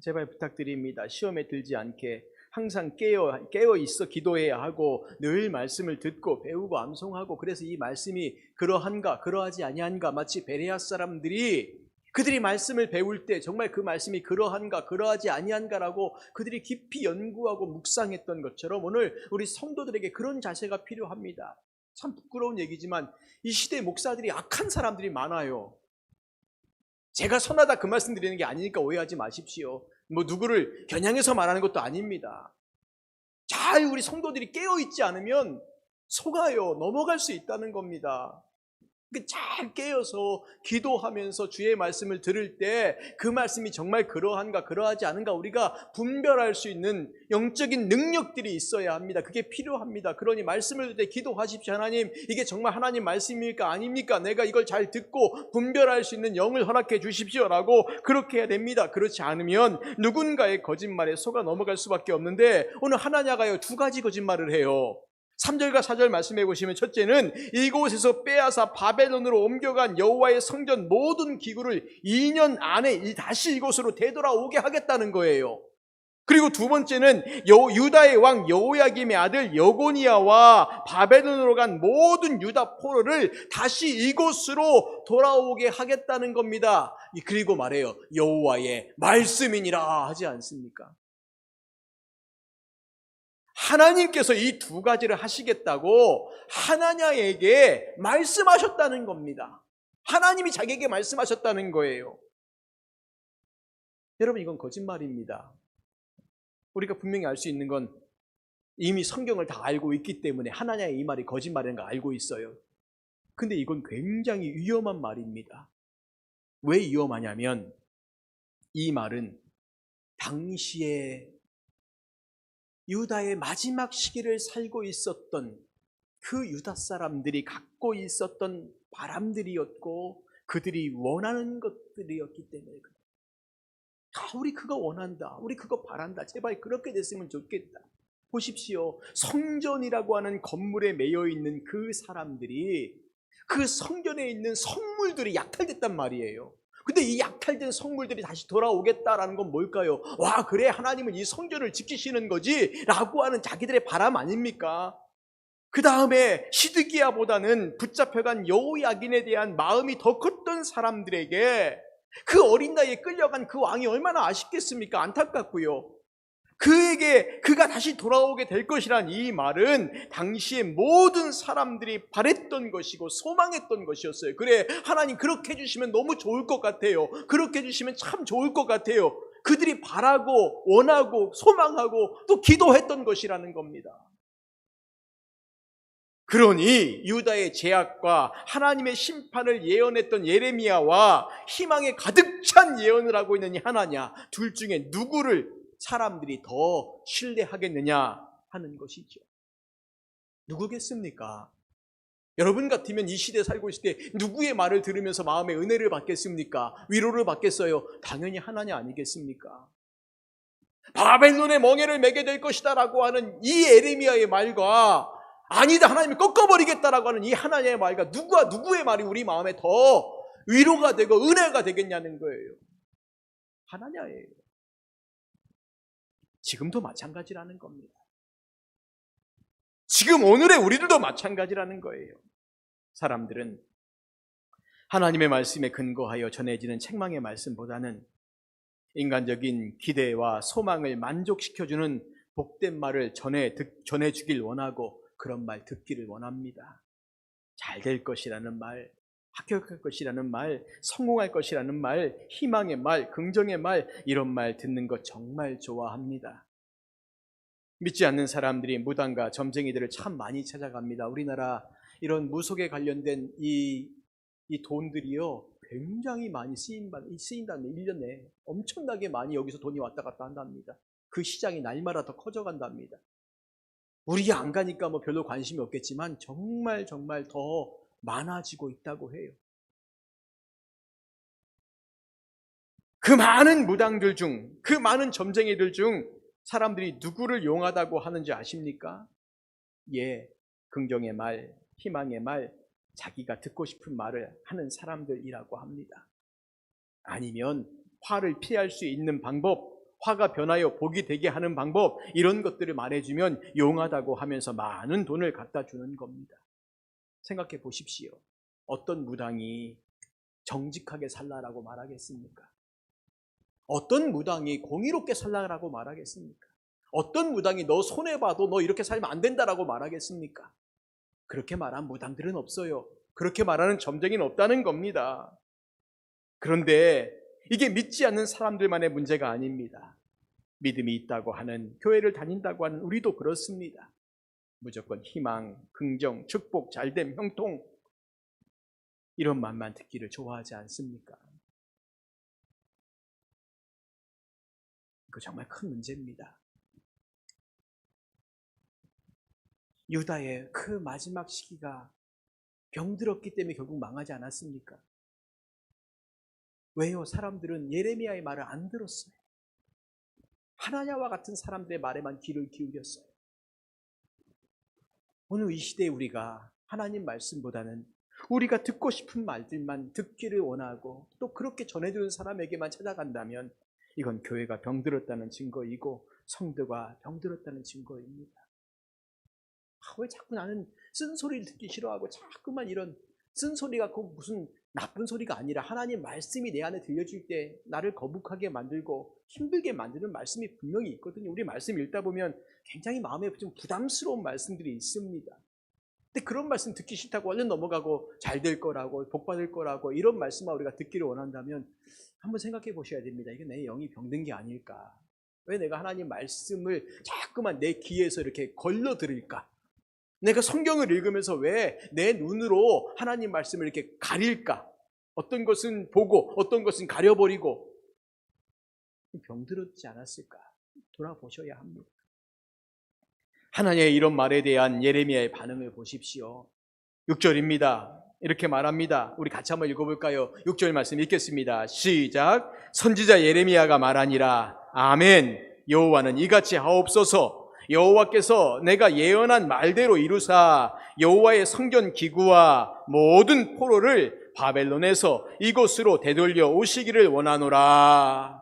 제발 부탁드립니다. 시험에 들지 않게 항상 깨어 있어 기도해야 하고 늘 말씀을 듣고 배우고 암송하고 그래서 이 말씀이 그러한가 그러하지 아니한가 마치 베레아 사람들이 그들이 말씀을 배울 때 정말 그 말씀이 그러한가 그러하지 아니한가라고 그들이 깊이 연구하고 묵상했던 것처럼 오늘 우리 성도들에게 그런 자세가 필요합니다. 참 부끄러운 얘기지만 이 시대에 목사들이 악한 사람들이 많아요. 제가 선하다 그 말씀 드리는 게 아니니까 오해하지 마십시오. 뭐 누구를 겨냥해서 말하는 것도 아닙니다. 잘 우리 성도들이 깨어있지 않으면 속아요. 넘어갈 수 있다는 겁니다. 잘 깨어서 기도하면서 주의 말씀을 들을 때 그 말씀이 정말 그러한가 그러하지 않은가 우리가 분별할 수 있는 영적인 능력들이 있어야 합니다. 그게 필요합니다. 그러니 말씀을 듣을 때 기도하십시오. 하나님 이게 정말 하나님 말씀입니까 아닙니까? 내가 이걸 잘 듣고 분별할 수 있는 영을 허락해 주십시오라고 그렇게 해야 됩니다. 그렇지 않으면 누군가의 거짓말에 속아 넘어갈 수밖에 없는데 오늘 하나냐가요 2가지 거짓말을 해요. 3절과 4절 말씀해 보시면 첫째는 이곳에서 빼앗아 바벨론으로 옮겨간 여호와의 성전 모든 기구를 2년 안에 다시 이곳으로 되돌아오게 하겠다는 거예요. 그리고 두 번째는 유다의 왕 여호야김의 아들 여고니아와 바벨론으로 간 모든 유다 포로를 다시 이곳으로 돌아오게 하겠다는 겁니다. 그리고 말해요. 여호와의 말씀이니라 하지 않습니까? 하나님께서 이 2가지를 하시겠다고 하나냐에게 말씀하셨다는 겁니다. 하나님이 자기에게 말씀하셨다는 거예요. 여러분 이건 거짓말입니다. 우리가 분명히 알 수 있는 건 이미 성경을 다 알고 있기 때문에 하나냐의 이 말이 거짓말인 거 알고 있어요. 근데 이건 굉장히 위험한 말입니다. 왜 위험하냐면 이 말은 당시에 유다의 마지막 시기를 살고 있었던 그 유다 사람들이 갖고 있었던 바람들이었고 그들이 원하는 것들이었기 때문에 우리 그거 원한다. 우리 그거 바란다. 제발 그렇게 됐으면 좋겠다. 보십시오. 성전이라고 하는 건물에 매여 있는 그 사람들이 그 성전에 있는 성물들이 약탈됐단 말이에요. 근데 이 약탈된 성물들이 다시 돌아오겠다라는 건 뭘까요? 와 그래 하나님은 이 성전을 지키시는 거지 라고 하는 자기들의 바람 아닙니까? 그 다음에 시드기야보다는 붙잡혀간 여호야긴에 대한 마음이 더 컸던 사람들에게 그 어린 나이에 끌려간 그 왕이 얼마나 아쉽겠습니까? 안타깝고요. 그가 다시 돌아오게 될 것이란 이 말은 당시의 모든 사람들이 바랬던 것이고 소망했던 것이었어요. 그래, 하나님 그렇게 해주시면 너무 좋을 것 같아요. 그렇게 해주시면 참 좋을 것 같아요. 그들이 바라고 원하고 소망하고 또 기도했던 것이라는 겁니다. 그러니 유다의 제약과 하나님의 심판을 예언했던 예레미야와 희망에 가득 찬 예언을 하고 있는 이 하나냐, 둘 중에 누구를 사람들이 더 신뢰하겠느냐 하는 것이죠. 누구겠습니까? 여러분 같으면 이 시대에 살고 있을 때 누구의 말을 들으면서 마음의 은혜를 받겠습니까? 위로를 받겠어요? 당연히 하나님 아니겠습니까? 바벨론의 멍에를 매게 될 것이다 라고 하는 이 예레미야의 말과 아니다, 하나님이 꺾어버리겠다라고 하는 이 하나님의 말과 누구의 말이 우리 마음에 더 위로가 되고 은혜가 되겠냐는 거예요. 하나냐예요. 지금도 마찬가지라는 겁니다. 지금 오늘의 우리들도 마찬가지라는 거예요. 사람들은 하나님의 말씀에 근거하여 전해지는 책망의 말씀보다는 인간적인 기대와 소망을 만족시켜주는 복된 말을 전해주길 원하고 그런 말 듣기를 원합니다. 잘 될 것이라는 말, 합격할 것이라는 말, 성공할 것이라는 말, 희망의 말, 긍정의 말, 이런 말 듣는 거 정말 좋아합니다. 믿지 않는 사람들이 무당과 점쟁이들을 참 많이 찾아갑니다. 우리나라 이런 무속에 관련된 이 돈들이요, 굉장히 많이 쓰인다는 1년에 엄청나게 많이 여기서 돈이 왔다 갔다 한답니다. 그 시장이 날마다 더 커져간답니다. 우리가 안 가니까 뭐 별로 관심이 없겠지만 정말 더 많아지고 있다고 해요. 그 많은 무당들 중, 그 많은 점쟁이들 중 사람들이 누구를 용하다고 하는지 아십니까? 예, 긍정의 말, 희망의 말, 자기가 듣고 싶은 말을 하는 사람들이라고 합니다. 아니면 화를 피할 수 있는 방법, 화가 변하여 복이 되게 하는 방법, 이런 것들을 말해주면 용하다고 하면서 많은 돈을 갖다 주는 겁니다. 생각해 보십시오. 어떤 무당이 정직하게 살라라고 말하겠습니까? 어떤 무당이 공의롭게 살라라고 말하겠습니까? 어떤 무당이 너 손해봐도 너 이렇게 살면 안 된다라고 말하겠습니까? 그렇게 말한 무당들은 없어요. 그렇게 말하는 점쟁이는 없다는 겁니다. 그런데 이게 믿지 않는 사람들만의 문제가 아닙니다. 믿음이 있다고 하는, 교회를 다닌다고 하는 우리도 그렇습니다. 무조건 희망, 긍정, 축복, 잘됨, 형통, 이런 말만 듣기를 좋아하지 않습니까? 이거 정말 큰 문제입니다. 유다의 그 마지막 시기가 병들었기 때문에 결국 망하지 않았습니까? 왜요? 사람들은 예레미야의 말을 안 들었어요. 하나냐와 같은 사람들의 말에만 귀를 기울였어요. 오늘 이 시대에 우리가 하나님 말씀보다는 우리가 듣고 싶은 말들만 듣기를 원하고 또 그렇게 전해주는 사람에게만 찾아간다면 이건 교회가 병들었다는 증거이고 성도가 병들었다는 증거입니다. 왜 자꾸 나는 쓴소리를 듣기 싫어하고 자꾸만 이런 쓴소리가 꼭 무슨 나쁜 소리가 아니라 하나님 말씀이 내 안에 들려줄 때 나를 거북하게 만들고 힘들게 만드는 말씀이 분명히 있거든요. 우리 말씀 읽다 보면 굉장히 마음에 좀 부담스러운 말씀들이 있습니다. 근데 그런 말씀 듣기 싫다고 얼른 넘어가고 잘 될 거라고 복 받을 거라고 이런 말씀만 우리가 듣기를 원한다면 한번 생각해 보셔야 됩니다. 이게 내 영이 병든 게 아닐까? 왜 내가 하나님 말씀을 자꾸만 내 귀에서 이렇게 걸러 들을까? 내가 성경을 읽으면서 왜 내 눈으로 하나님 말씀을 이렇게 가릴까? 어떤 것은 보고 어떤 것은 가려버리고 병들었지 않았을까? 돌아보셔야 합니다. 하나님의 이런 말에 대한 예레미야의 반응을 보십시오. 6절입니다. 이렇게 말합니다. 우리 같이 한번 읽어볼까요? 6절 말씀 읽겠습니다. 시작. 선지자 예레미야가 말하니라. 아멘. 여호와는 이같이 하옵소서. 여호와께서 내가 예언한 말대로 이루사 여호와의 성전 기구와 모든 포로를 바벨론에서 이곳으로 되돌려 오시기를 원하노라.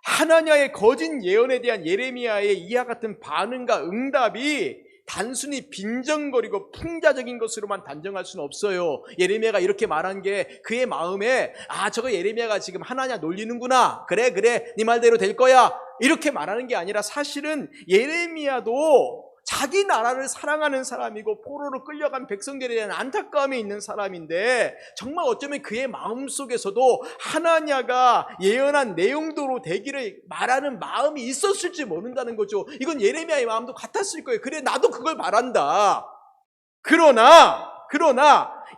하나냐의 거짓 예언에 대한 예레미야의 이와 같은 반응과 응답이 단순히 빈정거리고 풍자적인 것으로만 단정할 수는 없어요. 예레미야가 이렇게 말한 게 그의 마음에 저거 예레미야가 지금 하나냐 놀리는구나. 그래 네 말대로 될 거야. 이렇게 말하는 게 아니라 사실은 예레미야도 자기 나라를 사랑하는 사람이고 포로로 끌려간 백성들에 대한 안타까움이 있는 사람인데 정말 어쩌면 그의 마음속에서도 하나냐가 예언한 내용대로 되기를 말하는 마음이 있었을지 모른다는 거죠. 이건 예레미야의 마음도 같았을 거예요. 그래 나도 그걸 바란다. 그러나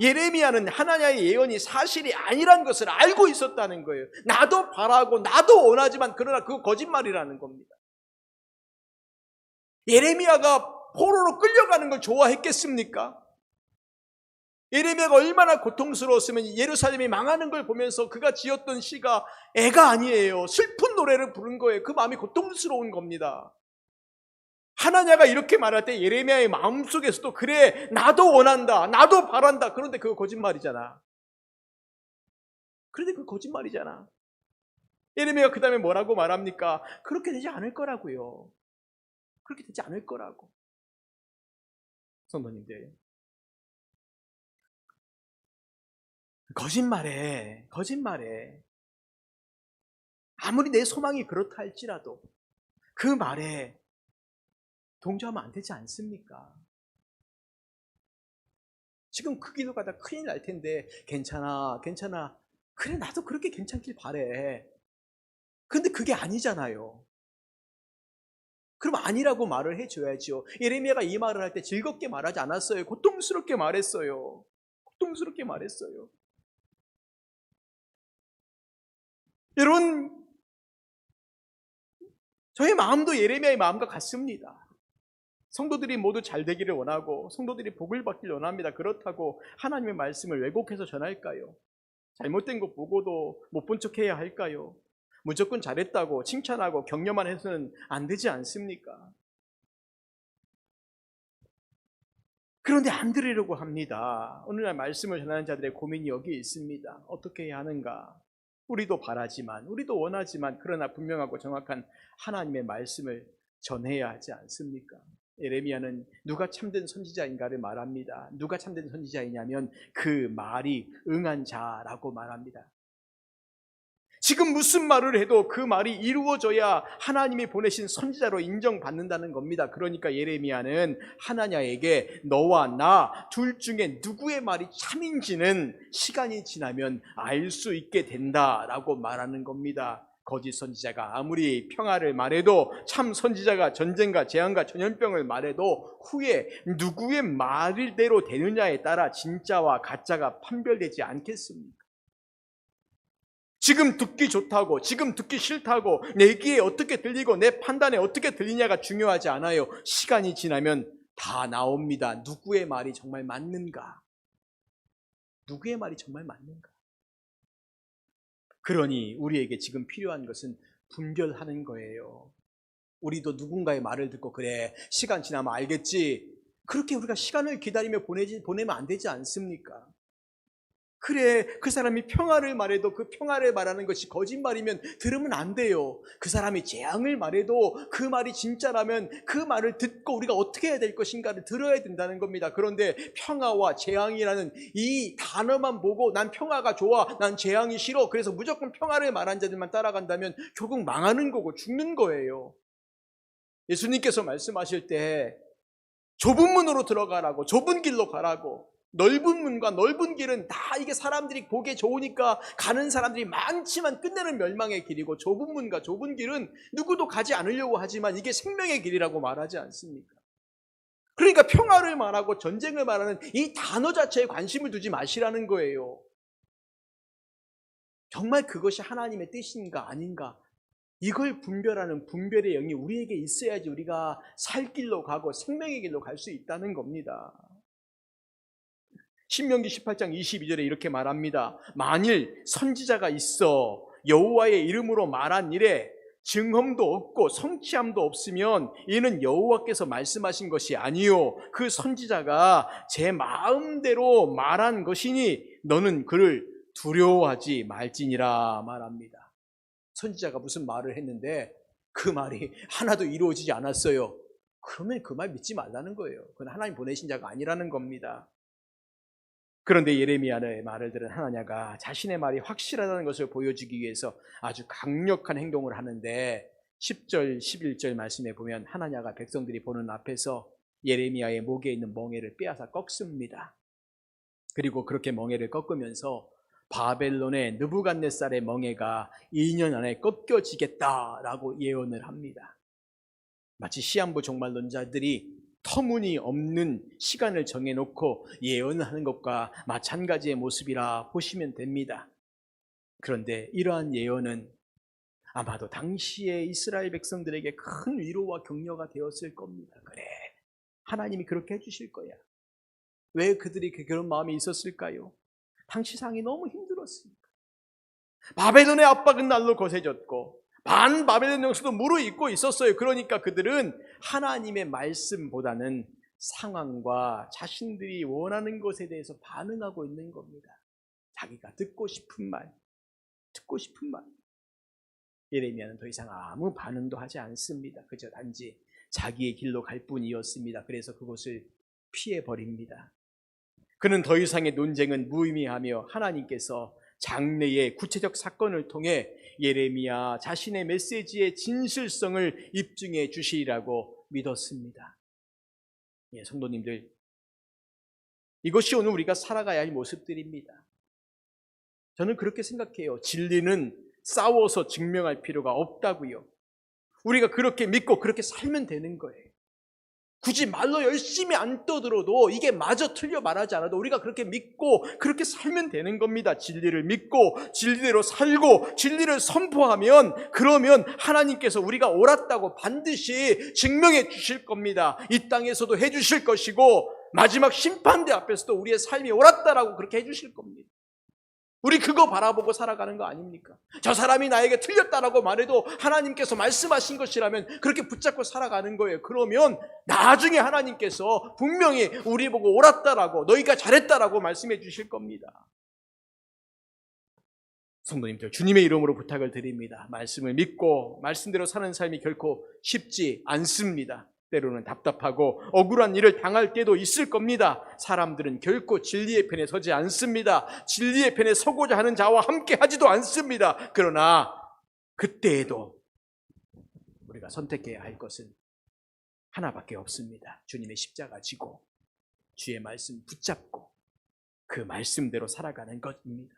예레미야는 하나냐의 예언이 사실이 아니란 것을 알고 있었다는 거예요. 나도 바라고 나도 원하지만 그러나 그거 거짓말이라는 겁니다. 예레미야가 포로로 끌려가는 걸 좋아했겠습니까? 예레미야가 얼마나 고통스러웠으면 예루살렘이 망하는 걸 보면서 그가 지었던 시가 애가 아니에요. 슬픈 노래를 부른 거예요. 그 마음이 고통스러운 겁니다. 하나냐가 이렇게 말할 때 예레미야의 마음속에서도 그래 나도 원한다. 나도 바란다. 그런데 그거 거짓말이잖아. 예레미야가 그 다음에 뭐라고 말합니까? 그렇게 되지 않을 거라고요. 그렇게 되지 않을 거라고. 성도님들, 거짓말에 아무리 내 소망이 그렇다 할지라도 그 말에 동조하면 안 되지 않습니까? 지금 그 길로 가다 큰일 날 텐데 괜찮아 그래 나도 그렇게 괜찮길 바래. 근데 그게 아니잖아요. 그럼 아니라고 말을 해줘야죠. 예레미야가 이 말을 할 때 즐겁게 말하지 않았어요. 고통스럽게 말했어요. 여러분, 저의 마음도 예레미야의 마음과 같습니다. 성도들이 모두 잘 되기를 원하고 성도들이 복을 받기를 원합니다. 그렇다고 하나님의 말씀을 왜곡해서 전할까요? 잘못된 거 보고도 못 본 척해야 할까요? 무조건 잘했다고 칭찬하고 격려만 해서는 안 되지 않습니까? 그런데 안 들으려고 합니다. 오늘날 말씀을 전하는 자들의 고민이 여기에 있습니다. 어떻게 해야 하는가? 우리도 바라지만, 우리도 원하지만 그러나 분명하고 정확한 하나님의 말씀을 전해야 하지 않습니까? 예레미야는 누가 참된 선지자인가를 말합니다. 누가 참된 선지자이냐면 그 말이 응한 자라고 말합니다. 지금 무슨 말을 해도 그 말이 이루어져야 하나님이 보내신 선지자로 인정받는다는 겁니다. 그러니까 예레미야는 하나냐에게 너와 나 둘 중에 누구의 말이 참인지는 시간이 지나면 알 수 있게 된다라고 말하는 겁니다. 거짓 선지자가 아무리 평화를 말해도 참 선지자가 전쟁과 재앙과 전염병을 말해도 후에 누구의 말대로 되느냐에 따라 진짜와 가짜가 판별되지 않겠습니까? 지금 듣기 좋다고, 지금 듣기 싫다고, 내 귀에 어떻게 들리고 내 판단에 어떻게 들리냐가 중요하지 않아요. 시간이 지나면 다 나옵니다. 누구의 말이 정말 맞는가? 그러니 우리에게 지금 필요한 것은 분별하는 거예요. 우리도 누군가의 말을 듣고 그래 시간 지나면 알겠지. 그렇게 우리가 시간을 기다리며 보내면 안 되지 않습니까? 그래 그 사람이 평화를 말해도 그 평화를 말하는 것이 거짓말이면 들으면 안 돼요. 그 사람이 재앙을 말해도 그 말이 진짜라면 그 말을 듣고 우리가 어떻게 해야 될 것인가를 들어야 된다는 겁니다. 그런데 평화와 재앙이라는 이 단어만 보고 난 평화가 좋아, 난 재앙이 싫어, 그래서 무조건 평화를 말한 자들만 따라간다면 결국 망하는 거고 죽는 거예요. 예수님께서 말씀하실 때 좁은 문으로 들어가라고, 좁은 길로 가라고, 넓은 문과 넓은 길은 다 이게 사람들이 보기에 좋으니까 가는 사람들이 많지만 끝내는 멸망의 길이고, 좁은 문과 좁은 길은 누구도 가지 않으려고 하지만 이게 생명의 길이라고 말하지 않습니까? 그러니까 평화를 말하고 전쟁을 말하는 이 단어 자체에 관심을 두지 마시라는 거예요. 정말 그것이 하나님의 뜻인가 아닌가, 이걸 분별하는 분별의 영이 우리에게 있어야지 우리가 살 길로 가고 생명의 길로 갈 수 있다는 겁니다. 신명기 18장 22절에 이렇게 말합니다. 만일 선지자가 있어 여호와의 이름으로 말한 일에 증언도 없고 성취함도 없으면 이는 여호와께서 말씀하신 것이 아니요 그 선지자가 제 마음대로 말한 것이니 너는 그를 두려워하지 말지니라 말합니다. 선지자가 무슨 말을 했는데 그 말이 하나도 이루어지지 않았어요. 그러면 그 말 믿지 말라는 거예요. 그건 하나님 보내신 자가 아니라는 겁니다. 그런데 예레미야의 말을 들은 하나냐가 자신의 말이 확실하다는 것을 보여주기 위해서 아주 강력한 행동을 하는데 10절, 11절 말씀에 보면 하나냐가 백성들이 보는 앞에서 예레미야의 목에 있는 멍에를 빼앗아 꺾습니다. 그리고 그렇게 멍에를 꺾으면서 바벨론의 느부갓네살의 멍에가 2년 안에 꺾여지겠다라고 예언을 합니다. 마치 시한부 종말론자들이 터무니없는 시간을 정해놓고 예언하는 것과 마찬가지의 모습이라 보시면 됩니다. 그런데 이러한 예언은 아마도 당시의 이스라엘 백성들에게 큰 위로와 격려가 되었을 겁니다. 그래, 하나님이 그렇게 해주실 거야. 왜 그들이 그런 마음이 있었을까요? 당시 상황이 너무 힘들었으니까. 바벨론의 압박은 날로 거세졌고 반 바벨론 영수도 무르익고 있었어요. 그러니까 그들은 하나님의 말씀보다는 상황과 자신들이 원하는 것에 대해서 반응하고 있는 겁니다. 자기가 듣고 싶은 말. 예레미야는 더 이상 아무 반응도 하지 않습니다. 그저 단지 자기의 길로 갈 뿐이었습니다. 그래서 그곳을 피해버립니다. 그는 더 이상의 논쟁은 무의미하며 하나님께서 장래의 구체적 사건을 통해 예레미야 자신의 메시지의 진실성을 입증해 주시리라고 믿었습니다. 예, 성도님들, 이것이 오늘 우리가 살아가야 할 모습들입니다. 저는 그렇게 생각해요. 진리는 싸워서 증명할 필요가 없다고요. 우리가 그렇게 믿고 그렇게 살면 되는 거예요. 굳이 말로 열심히 안 떠들어도 이게 마저 틀려 말하지 않아도 우리가 그렇게 믿고 그렇게 살면 되는 겁니다. 진리를 믿고 진리대로 살고 진리를 선포하면 그러면 하나님께서 우리가 옳았다고 반드시 증명해 주실 겁니다. 이 땅에서도 해 주실 것이고 마지막 심판대 앞에서도 우리의 삶이 옳았다라고 그렇게 해 주실 겁니다. 우리 그거 바라보고 살아가는 거 아닙니까? 저 사람이 나에게 틀렸다라고 말해도 하나님께서 말씀하신 것이라면 그렇게 붙잡고 살아가는 거예요. 그러면 나중에 하나님께서 분명히 우리 보고 옳았다라고 너희가 잘했다라고 말씀해 주실 겁니다. 성도님들, 주님의 이름으로 부탁을 드립니다. 말씀을 믿고 말씀대로 사는 삶이 결코 쉽지 않습니다. 때로는 답답하고 억울한 일을 당할 때도 있을 겁니다. 사람들은 결코 진리의 편에 서지 않습니다. 진리의 편에 서고자 하는 자와 함께 하지도 않습니다. 그러나 그때에도 우리가 선택해야 할 것은 하나밖에 없습니다. 주님의 십자가 지고 주의 말씀 붙잡고 그 말씀대로 살아가는 것입니다.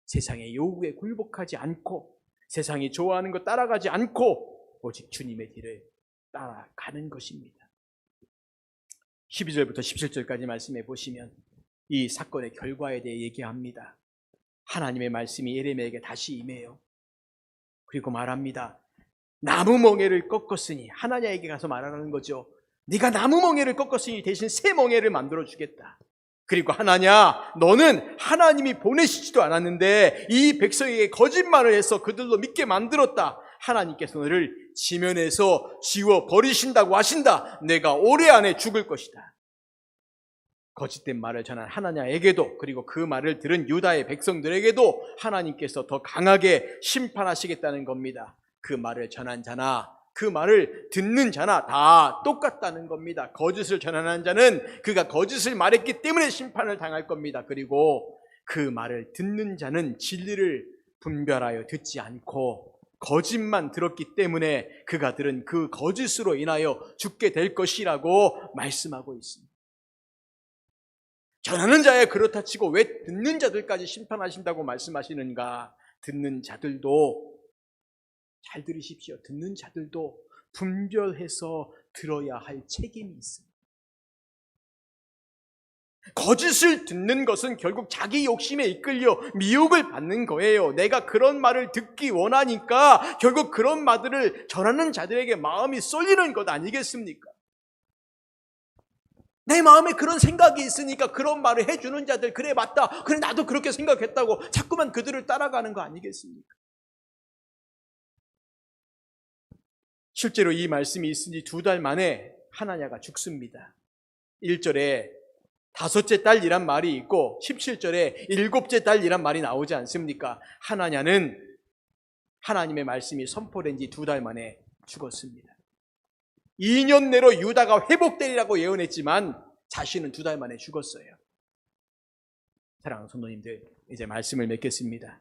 세상의 요구에 굴복하지 않고 세상이 좋아하는 것 따라가지 않고 오직 주님의 길을 따라가는 것입니다. 12절부터 17절까지 말씀해 보시면 이 사건의 결과에 대해 얘기합니다. 하나님의 말씀이 예레미야에게 다시 임해요. 그리고 말합니다. 나무 멍에를 꺾었으니, 하나냐에게 가서 말하는 거죠. 네가 나무 멍에를 꺾었으니 대신 새 멍에를 만들어 주겠다. 그리고 하나냐, 너는 하나님이 보내시지도 않았는데 이 백성에게 거짓말을 해서 그들로 믿게 만들었다. 하나님께서 너를 지면에서 지워 버리신다고 하신다. 내가 올해 안에 죽을 것이다. 거짓된 말을 전한 하나냐에게도, 그리고 그 말을 들은 유다의 백성들에게도 하나님께서 더 강하게 심판하시겠다는 겁니다. 그 말을 전한 자나 그 말을 듣는 자나 다 똑같다는 겁니다. 거짓을 전하는 자는 그가 거짓을 말했기 때문에 심판을 당할 겁니다. 그리고 그 말을 듣는 자는 진리를 분별하여 듣지 않고 거짓만 들었기 때문에 그가 들은 그 거짓으로 인하여 죽게 될 것이라고 말씀하고 있습니다. 전하는 자야 그렇다 치고 왜 듣는 자들까지 심판하신다고 말씀하시는가? 듣는 자들도, 잘 들으십시오. 듣는 자들도 분별해서 들어야 할 책임이 있습니다. 거짓을 듣는 것은 결국 자기 욕심에 이끌려 미혹을 받는 거예요. 내가 그런 말을 듣기 원하니까 결국 그런 말들을 전하는 자들에게 마음이 쏠리는 것 아니겠습니까? 내 마음에 그런 생각이 있으니까 그런 말을 해주는 자들, 그래 맞다, 그래 나도 그렇게 생각했다고 자꾸만 그들을 따라가는 거 아니겠습니까? 실제로 이 말씀이 있은 지 2달 만에 하나냐가 죽습니다. 1절에 5째 딸이란 말이 있고 17절에 7째 딸이란 말이 나오지 않습니까? 하나냐는 하나님의 말씀이 선포된 지 2달 만에 죽었습니다. 2년 내로 유다가 회복되리라고 예언했지만 자신은 2달 만에 죽었어요. 사랑하는 성도님들, 이제 말씀을 맺겠습니다.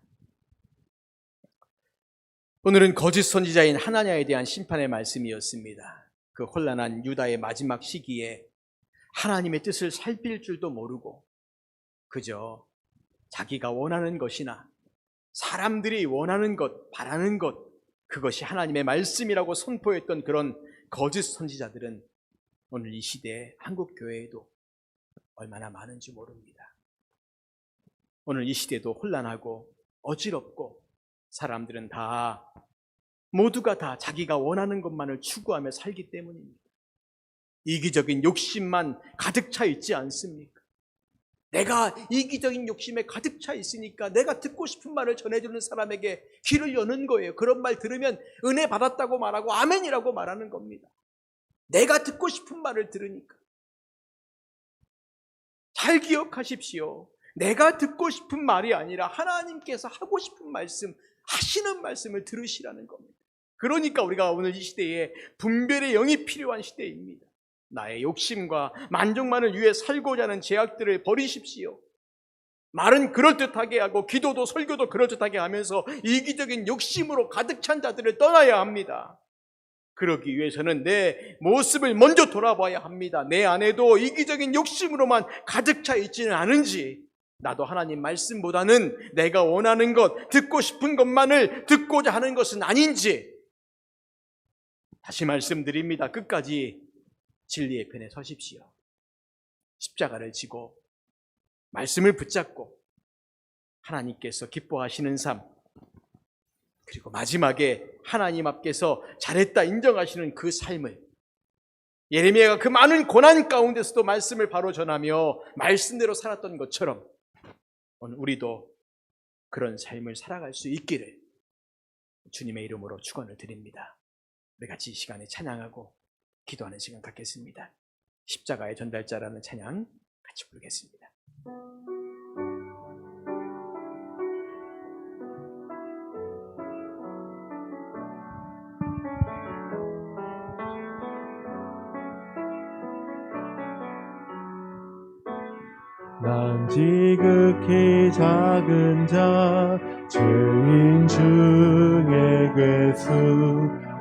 오늘은 거짓 선지자인 하나냐에 대한 심판의 말씀이었습니다. 그 혼란한 유다의 마지막 시기에 하나님의 뜻을 살필 줄도 모르고 그저 자기가 원하는 것이나 사람들이 원하는 것, 바라는 것, 그것이 하나님의 말씀이라고 선포했던 그런 거짓 선지자들은 오늘 이 시대에 한국 교회에도 얼마나 많은지 모릅니다. 오늘 이 시대도 혼란하고 어지럽고 사람들은 모두가 다 자기가 원하는 것만을 추구하며 살기 때문입니다. 이기적인 욕심만 가득 차 있지 않습니까? 내가 이기적인 욕심에 가득 차 있으니까 내가 듣고 싶은 말을 전해주는 사람에게 귀를 여는 거예요. 그런 말 들으면 은혜 받았다고 말하고 아멘이라고 말하는 겁니다. 내가 듣고 싶은 말을 들으니까. 잘 기억하십시오. 내가 듣고 싶은 말이 아니라 하나님께서 하고 싶은 말씀, 하시는 말씀을 들으시라는 겁니다. 그러니까 우리가 오늘 이 시대에 분별의 영이 필요한 시대입니다. 나의 욕심과 만족만을 위해 살고자 하는 제약들을 버리십시오. 말은 그럴듯하게 하고 기도도 설교도 그럴듯하게 하면서 이기적인 욕심으로 가득 찬 자들을 떠나야 합니다. 그러기 위해서는 내 모습을 먼저 돌아봐야 합니다. 내 안에도 이기적인 욕심으로만 가득 차 있지는 않은지, 나도 하나님 말씀보다는 내가 원하는 것, 듣고 싶은 것만을 듣고자 하는 것은 아닌지 다시 말씀드립니다. 끝까지 진리의 편에 서십시오. 십자가를 지고 말씀을 붙잡고 하나님께서 기뻐하시는 삶, 그리고 마지막에 하나님 앞께서 잘했다 인정하시는 그 삶을, 예레미야가 그 많은 고난 가운데서도 말씀을 바로 전하며 말씀대로 살았던 것처럼 오늘 우리도 그런 삶을 살아갈 수 있기를 주님의 이름으로 축원을 드립니다. 우리 같이 이 시간에 찬양하고 기도하는 시간 갖겠습니다. 십자가의 전달자라는 찬양 같이 부르겠습니다. 난 지극히 작은 자, 죄인 중에 괴수,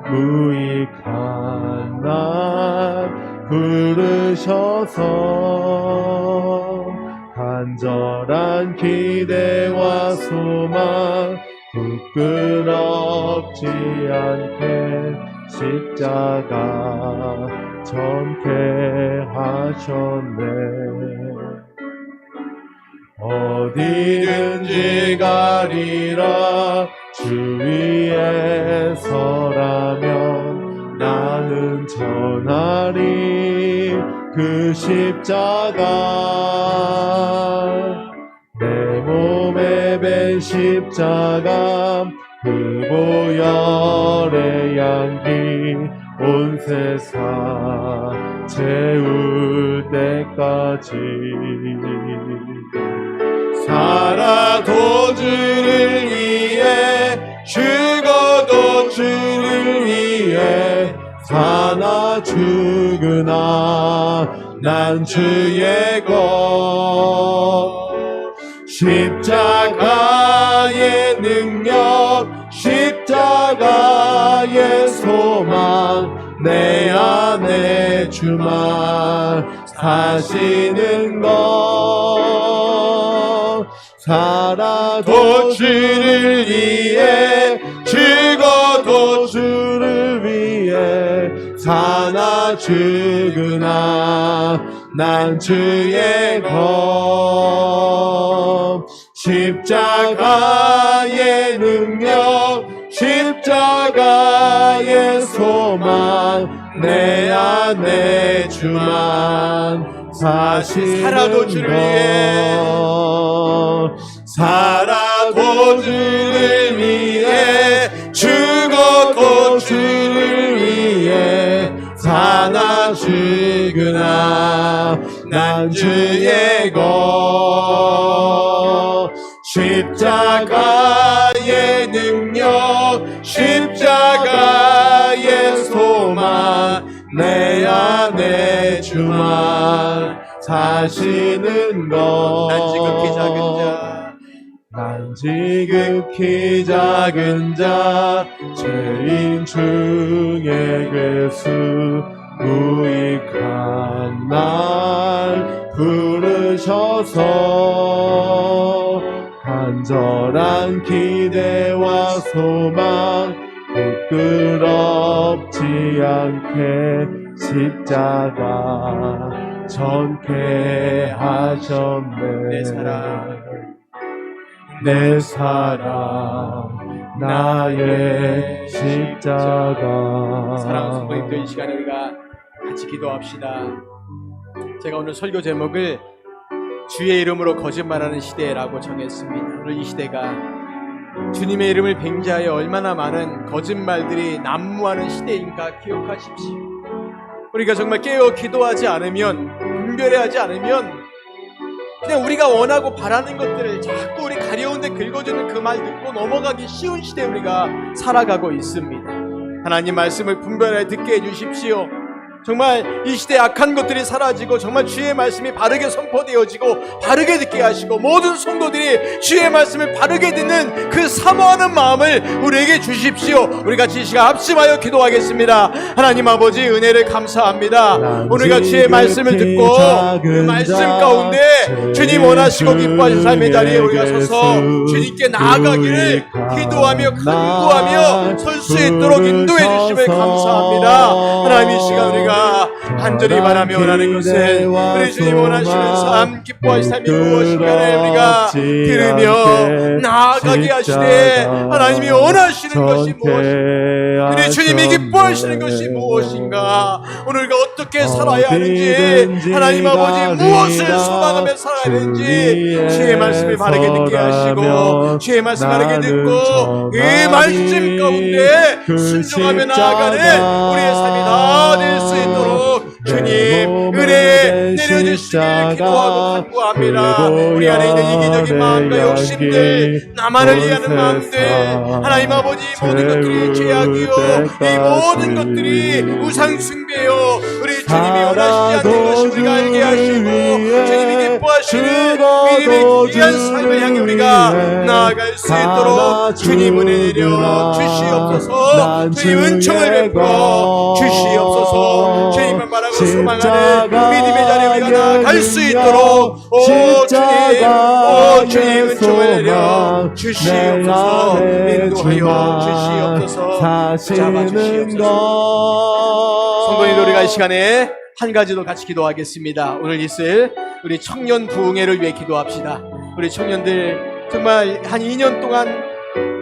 무익한 날 부르셔서 간절한 기대와 소망 부끄럽지 않게 십자가 전케 하셨네. 어디든지 가리라 주 위에 서라면 나는 전하리 그 십자가. 내 몸에 밴 십자가 그 보혈의 향기 온 세상 채울 때까지 살아도 주를 위해 죽어도 주를 위해 사나 죽으나 난 주의 것. 십자가의 능력 십자가의 소망 내 안에 주만 사시는 것. 살아도 주를 위해 죽어도 주를 위해 사나 죽으나 난 주의 것. 십자가의 능력 십자가의 소망 내 안에 주만 사시는 살아도 주를 위해 것. 살아도 주를 위해 죽어도 주를 위해 사나 죽으나 난 주의 것. 십자가의 능력 십자가의 소망 내 안에 주만 사시는 것. 난 지극히 작은 자 난 지극히 작은 자 죄인 중에 괴수 무익한 날 부르셔서 간절한 기대와 소망 부끄럽지 않게 십자가 전케 하셨네. 내 사랑 내 사랑 나의 십자가. 사랑하는 성도님들, 이 시간에 우리가 같이 기도합시다. 제가 오늘 설교 제목을 주의 이름으로 거짓말하는 시대라고 정했습니다. 오늘 이 시대가 주님의 이름을 빙자하여 얼마나 많은 거짓말들이 난무하는 시대인가 기억하십시오. 우리가 정말 깨어 기도하지 않으면, 분별하지 않으면 그냥 우리가 원하고 바라는 것들을 자꾸 우리 가려운 데 긁어주는 그 말 듣고 넘어가기 쉬운 시대에 우리가 살아가고 있습니다. 하나님 말씀을 분별하여 듣게 해주십시오. 정말 이 시대에 악한 것들이 사라지고 정말 주의 말씀이 바르게 선포되어지고 바르게 듣게 하시고 모든 성도들이 주의 말씀을 바르게 듣는 그 사모하는 마음을 우리에게 주십시오. 우리 같이 이 시간 합심하여 기도하겠습니다. 하나님 아버지, 은혜를 감사합니다. 오늘과 주의 말씀을 듣고 그 말씀 가운데 주님 원하시고 기뻐하신 삶의 자리에 우리가 서서 주님께 나아가기를 기도하며 간구하며 설 수 있도록 인도해 주심을 감사합니다. 하나님, 이 시간 우리가 간절히 바라며 원하는 것은 우리 주님 원하시는 삶, 기뻐하신 삶이 무엇인가를 우리가 들으며 나아가게 하시되, 하나님이 원하시는 것이 무엇인가, 우리 주님이 기뻐하시는 것이 무엇인가, 오늘가 어떻게 살아야 하는지, 하나님 아버지 무엇을 소망하며 살아야 하는지 주의 말씀을 바르게 듣게 하시고 주의 말씀 바르게 듣고 그 말씀 가운데 순종하며 나아가는 우리의 삶이 다 될 수 있도록 주님 은혜 내려주시길 기도하고 간구합니다. 우리 안에 있는 이기적인 마음과 욕심들, 나만을 위하는 마음들, 하나님 아버지 모든 것들이 죄악이요, 이 모든 것들이 우상 숭배요, 우리 주님이 원하시지 않는 것을 우리가 알게 하시고 주님이 기뻐하시는 믿음의 귀한 삶을 향해 우리가 나아갈 수 있도록 주님 은혜 내려 주시옵소서. 주님 은총을 베풀어 주시옵소서. 주님만 바라고 소망하는 믿음의 자리에 우리가 나아갈 수 있도록 주님 은총을 내려 주시옵소서. 인도하여 주시옵소서. 잡아주시옵소서. 성도님들, 우리가 이 시간에 한 가지 더 같이 기도하겠습니다. 오늘 있을 우리 청년 부흥회를 위해 기도합시다. 우리 청년들 정말 한 2년 동안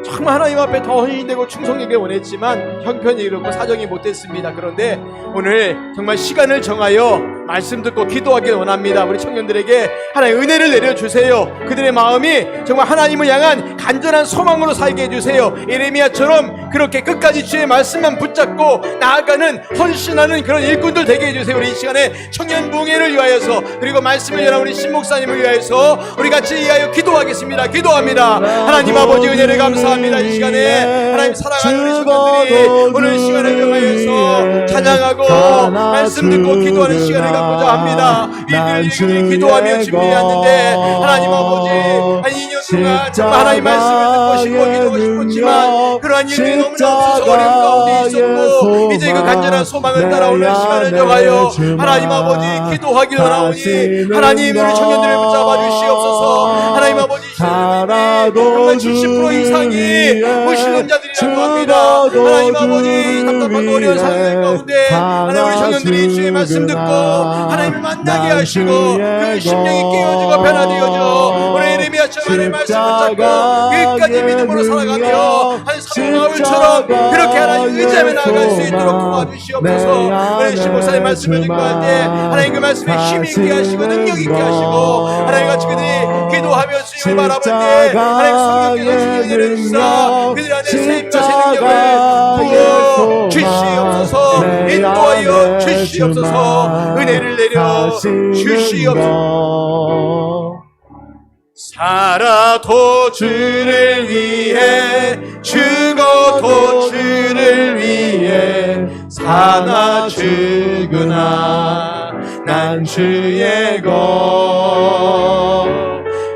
정말 하나님 앞에 더 헌신되고 충성되게 원했지만 형편이 이렇고 사정이 못했습니다. 그런데 오늘 정말 시간을 정하여 말씀 듣고 기도하길 원합니다. 우리 청년들에게 하나님 은혜를 내려주세요. 그들의 마음이 정말 하나님을 향한 간절한 소망으로 살게 해주세요. 예레미야처럼 그렇게 끝까지 주의 말씀만 붙잡고 나아가는 헌신하는 그런 일꾼들 되게 해주세요. 우리 이 시간에 청년 부흥회를 위하여서, 그리고 말씀을 전한 우리 신목사님을 위하여서 우리 같이 위하여 기도하겠습니다. 기도합니다. 하나님 아버지, 은혜를 감사합니다. 이 시간에 하나님 사랑하는 우리 청년들이 오늘 시간을 정하여서 찬양하고 말씀 듣고 기도하는 시간을 갖고자 합니다. 이들이 기도하며 준비했는데 하나님 아버지, 한 2년 동안 정말 하나님 말씀을 듣고 싶고 기도하고 싶었지만 그러한 일들이 너무나 없어서 어려운 가운데 있었고, 이제 그 간절한 소망을 따라오는 시간을 정하여 하나님 아버지 기도하기 원하오니 하나님 우리 청년들을 붙잡아 주시옵소서. 하나님 아버지, 정말 70% 이상이 무신론자들이라고 합니다. 하나님 아버지, 답답한 어려운 상황 가운데 하나님 우리 청년들이 주의 말씀 듣고 하나님을 만나게 하시고 그 심령이 깨어지고 변화되어져 오늘 예레미야처럼 하나님의 말씀을 잡고 끝까지 믿음으로 살아가며 한 사무나울처럼 그렇게 하나님 의지하며 나아갈 수 있도록 도와주시옵소서. 우리 신목사님 말씀을 증거할 때 하나님 그 말씀에 힘이 있게 하시고 능력 있게 하시고 하나님 같이 그들이 기도하며 주님을 바라볼 때 하나님 성령께서 주님을 내려주사 그들 안에 세임과 새 능력을 부어 주시옵소서. 인도하여 주시옵소서. 은혜를 내려 주시옵소서. 살아도 주를 위해, 죽어도 주를 위해 하나 주구나 난 주의 것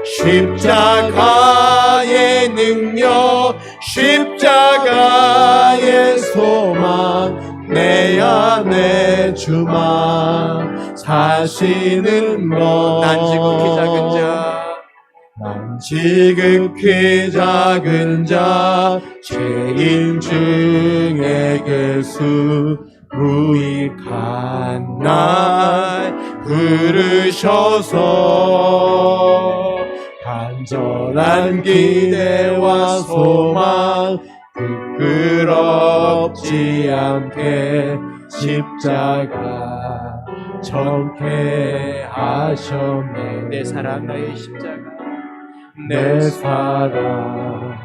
십자가의 능력 십자가의 소망 내 안에 주만 사시는 것 난 지극히 작은 자 난 지극히 작은 자 죄인 중에 그수 무익한 날 부르셔서 간절한 기대와 소망 부끄럽지 않게 십자가 정케 하셨네 내 사랑 나의 십자가 내 사랑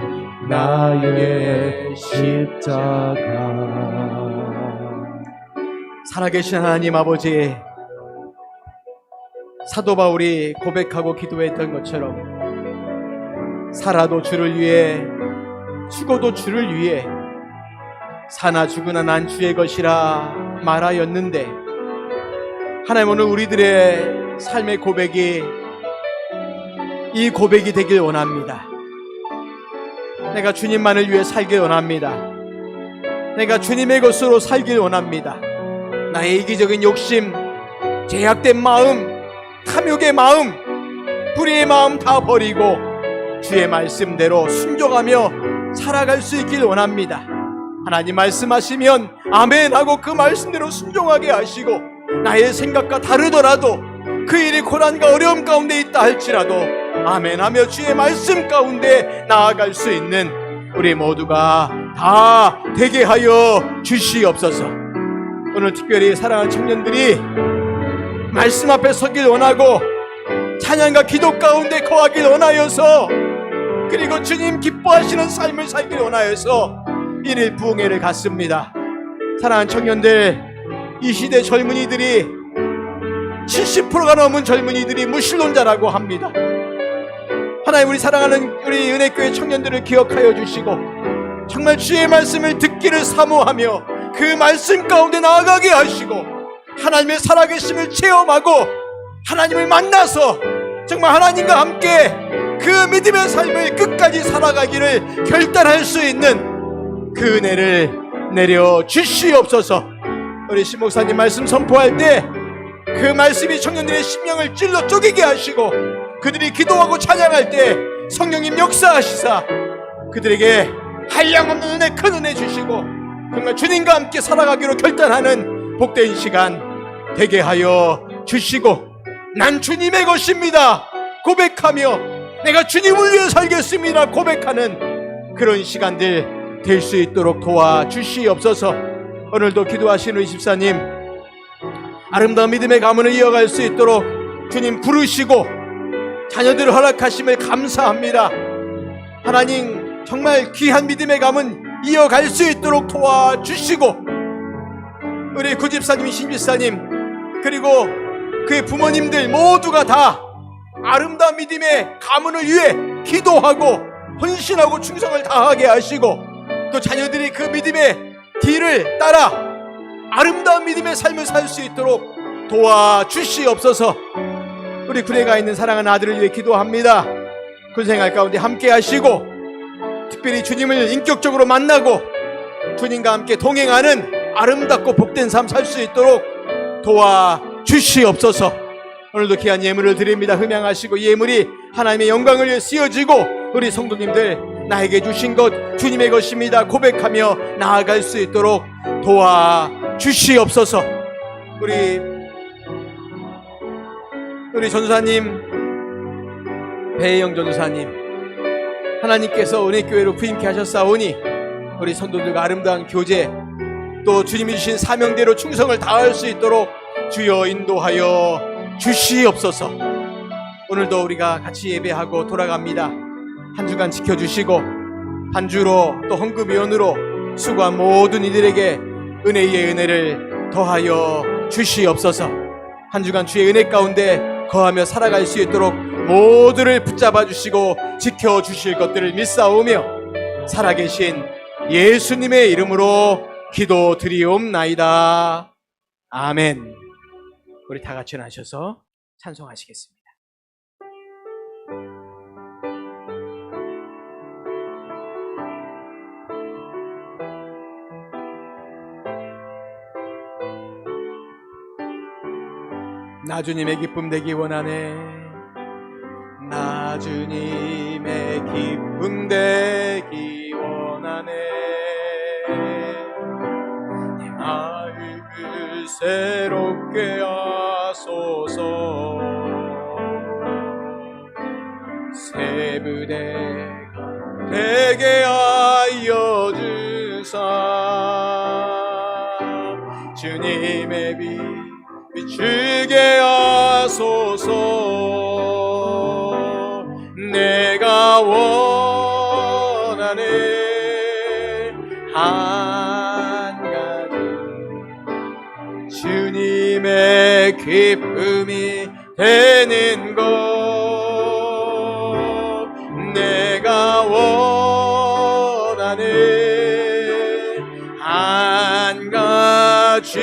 나의 십자가 살아계신 하나님 아버지, 사도 바울이 고백하고 기도했던 것처럼 살아도 주를 위해 죽어도 주를 위해 사나 죽으나 난 주의 것이라 말하였는데, 하나님 오늘 우리들의 삶의 고백이 이 고백이 되길 원합니다. 내가 주님만을 위해 살길 원합니다. 내가 주님의 것으로 살길 원합니다. 나의 이기적인 욕심, 제약된 마음, 탐욕의 마음, 불의의 마음 다 버리고 주의 말씀대로 순종하며 살아갈 수 있길 원합니다. 하나님 말씀하시면 아멘 하고 그 말씀대로 순종하게 하시고, 나의 생각과 다르더라도 그 일이 고난과 어려움 가운데 있다 할지라도 아멘 하며 주의 말씀 가운데 나아갈 수 있는 우리 모두가 다 되게 하여 주시옵소서. 오늘 특별히 사랑하는 청년들이 말씀 앞에 서길 원하고 찬양과 기도 가운데 거하길 원하여서, 그리고 주님 기뻐하시는 삶을 살길 원하여서 일일 부흥회를 갖습니다. 사랑하는 청년들, 이 시대 젊은이들이 70%가 넘은 젊은이들이 무신론자라고 합니다. 하나님, 우리 사랑하는 우리 은혜교회 청년들을 기억하여 주시고 정말 주의 말씀을 듣기를 사모하며 그 말씀 가운데 나아가게 하시고 하나님의 살아계심을 체험하고 하나님을 만나서 정말 하나님과 함께 그 믿음의 삶을 끝까지 살아가기를 결단할 수 있는 그 은혜를 내려 주시옵소서. 우리 신목사님 말씀 선포할 때 그 말씀이 청년들의 심령을 찔러 쪼개게 하시고, 그들이 기도하고 찬양할 때 성령님 역사하시사 그들에게 한량없는 은혜, 큰 은혜 주시고 정말 주님과 함께 살아가기로 결단하는 복된 시간 되게 하여 주시고, 난 주님의 것입니다 고백하며 내가 주님을 위해 살겠습니다 고백하는 그런 시간들 될 수 있도록 도와주시옵소서. 오늘도 기도하시는 우리 집사님, 아름다운 믿음의 가문을 이어갈 수 있도록 주님 부르시고 자녀들을 허락하심을 감사합니다. 하나님, 정말 귀한 믿음의 가문 이어갈 수 있도록 도와주시고, 우리 구집사님, 신집사님, 그리고 그의 부모님들 모두가 다 아름다운 믿음의 가문을 위해 기도하고 헌신하고 충성을 다하게 하시고, 또 자녀들이 그 믿음의 뒤를 따라 아름다운 믿음의 삶을 살 수 있도록 도와주시옵소서. 우리 군에 가 있는 사랑하는 아들을 위해 기도합니다. 군생활 가운데 함께 하시고 특별히 주님을 인격적으로 만나고 주님과 함께 동행하는 아름답고 복된 삶 살 수 있도록 도와주시옵소서. 오늘도 귀한 예물을 드립니다. 흠양하시고 이 예물이 하나님의 영광을 위해 쓰여지고 우리 성도님들 나에게 주신 것 주님의 것입니다 고백하며 나아갈 수 있도록 도와주시옵소서. 우리 전도사님, 배혜영 전도사님, 하나님께서 은혜교회로 부임케 하셨사오니 우리 성도들과 아름다운 교제, 또 주님이 주신 사명대로 충성을 다할 수 있도록 주여 인도하여 주시옵소서. 오늘도 우리가 같이 예배하고 돌아갑니다. 한 주간 지켜주시고 한 주로 또 헌금위원으로 수고한 모든 이들에게 은혜의 은혜를 더하여 주시옵소서. 한 주간 주의 은혜 가운데 거하며 살아갈 수 있도록 모두를 붙잡아 주시고 지켜주실 것들을 믿사오며 살아계신 예수님의 이름으로 기도 드리옵나이다. 아멘. 우리 다 같이 나셔서 찬송하시겠습니다. 나 주님의 기쁨 되기 원하네. 나 주님의 기쁨 되기 원하네. 내 마음을 새롭게 하소서. 새 부대가 되게 하여 주사. 주님의 빛 비추게 하소서. 내가 원하는 한 가지 주님의 기쁨이 되는 것. 내가 원하는 한 가지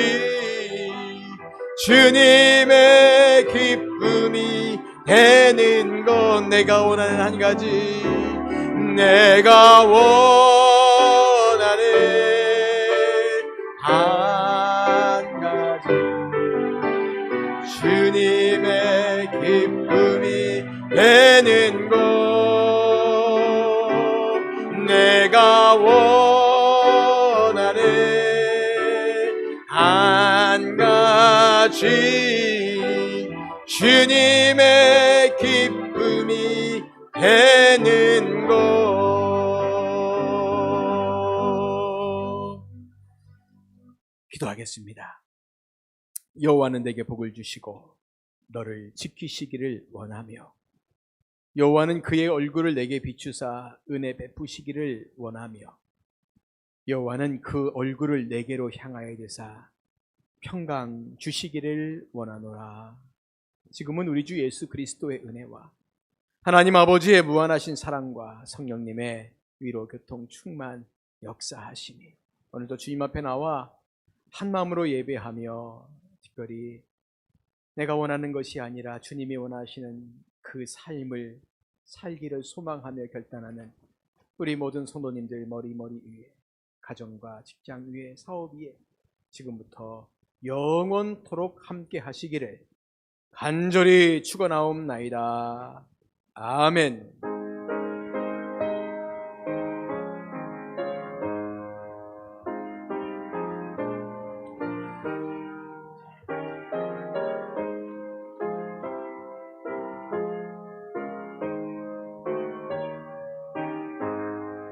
주님의 기쁨이 되는 것. 내가 원하는 한 가지. 내가 원하는 한 가지 주님의 기쁨이 되는 것. 내가 원하는 한 가지 주님의 기쁨이 되는 것. 기도하겠습니다. 여호와는 내게 복을 주시고 너를 지키시기를 원하며 여호와는 그의 얼굴을 내게 비추사 은혜 베푸시기를 원하며 여호와는 그 얼굴을 내게로 향하여 되사 평강 주시기를 원하노라. 지금은 우리 주 예수 그리스도의 은혜와 하나님 아버지의 무한하신 사랑과 성령님의 위로 교통 충만 역사하시니 오늘도 주님 앞에 나와 한 마음으로 예배하며 특별히 내가 원하는 것이 아니라 주님이 원하시는 그 삶을 살기를 소망하며 결단하는 우리 모든 성도님들 머리 위에 가정과 직장 위에 사업 위에 지금부터 영원토록 함께 하시기를 간절히 축원하옵나이다. 아멘.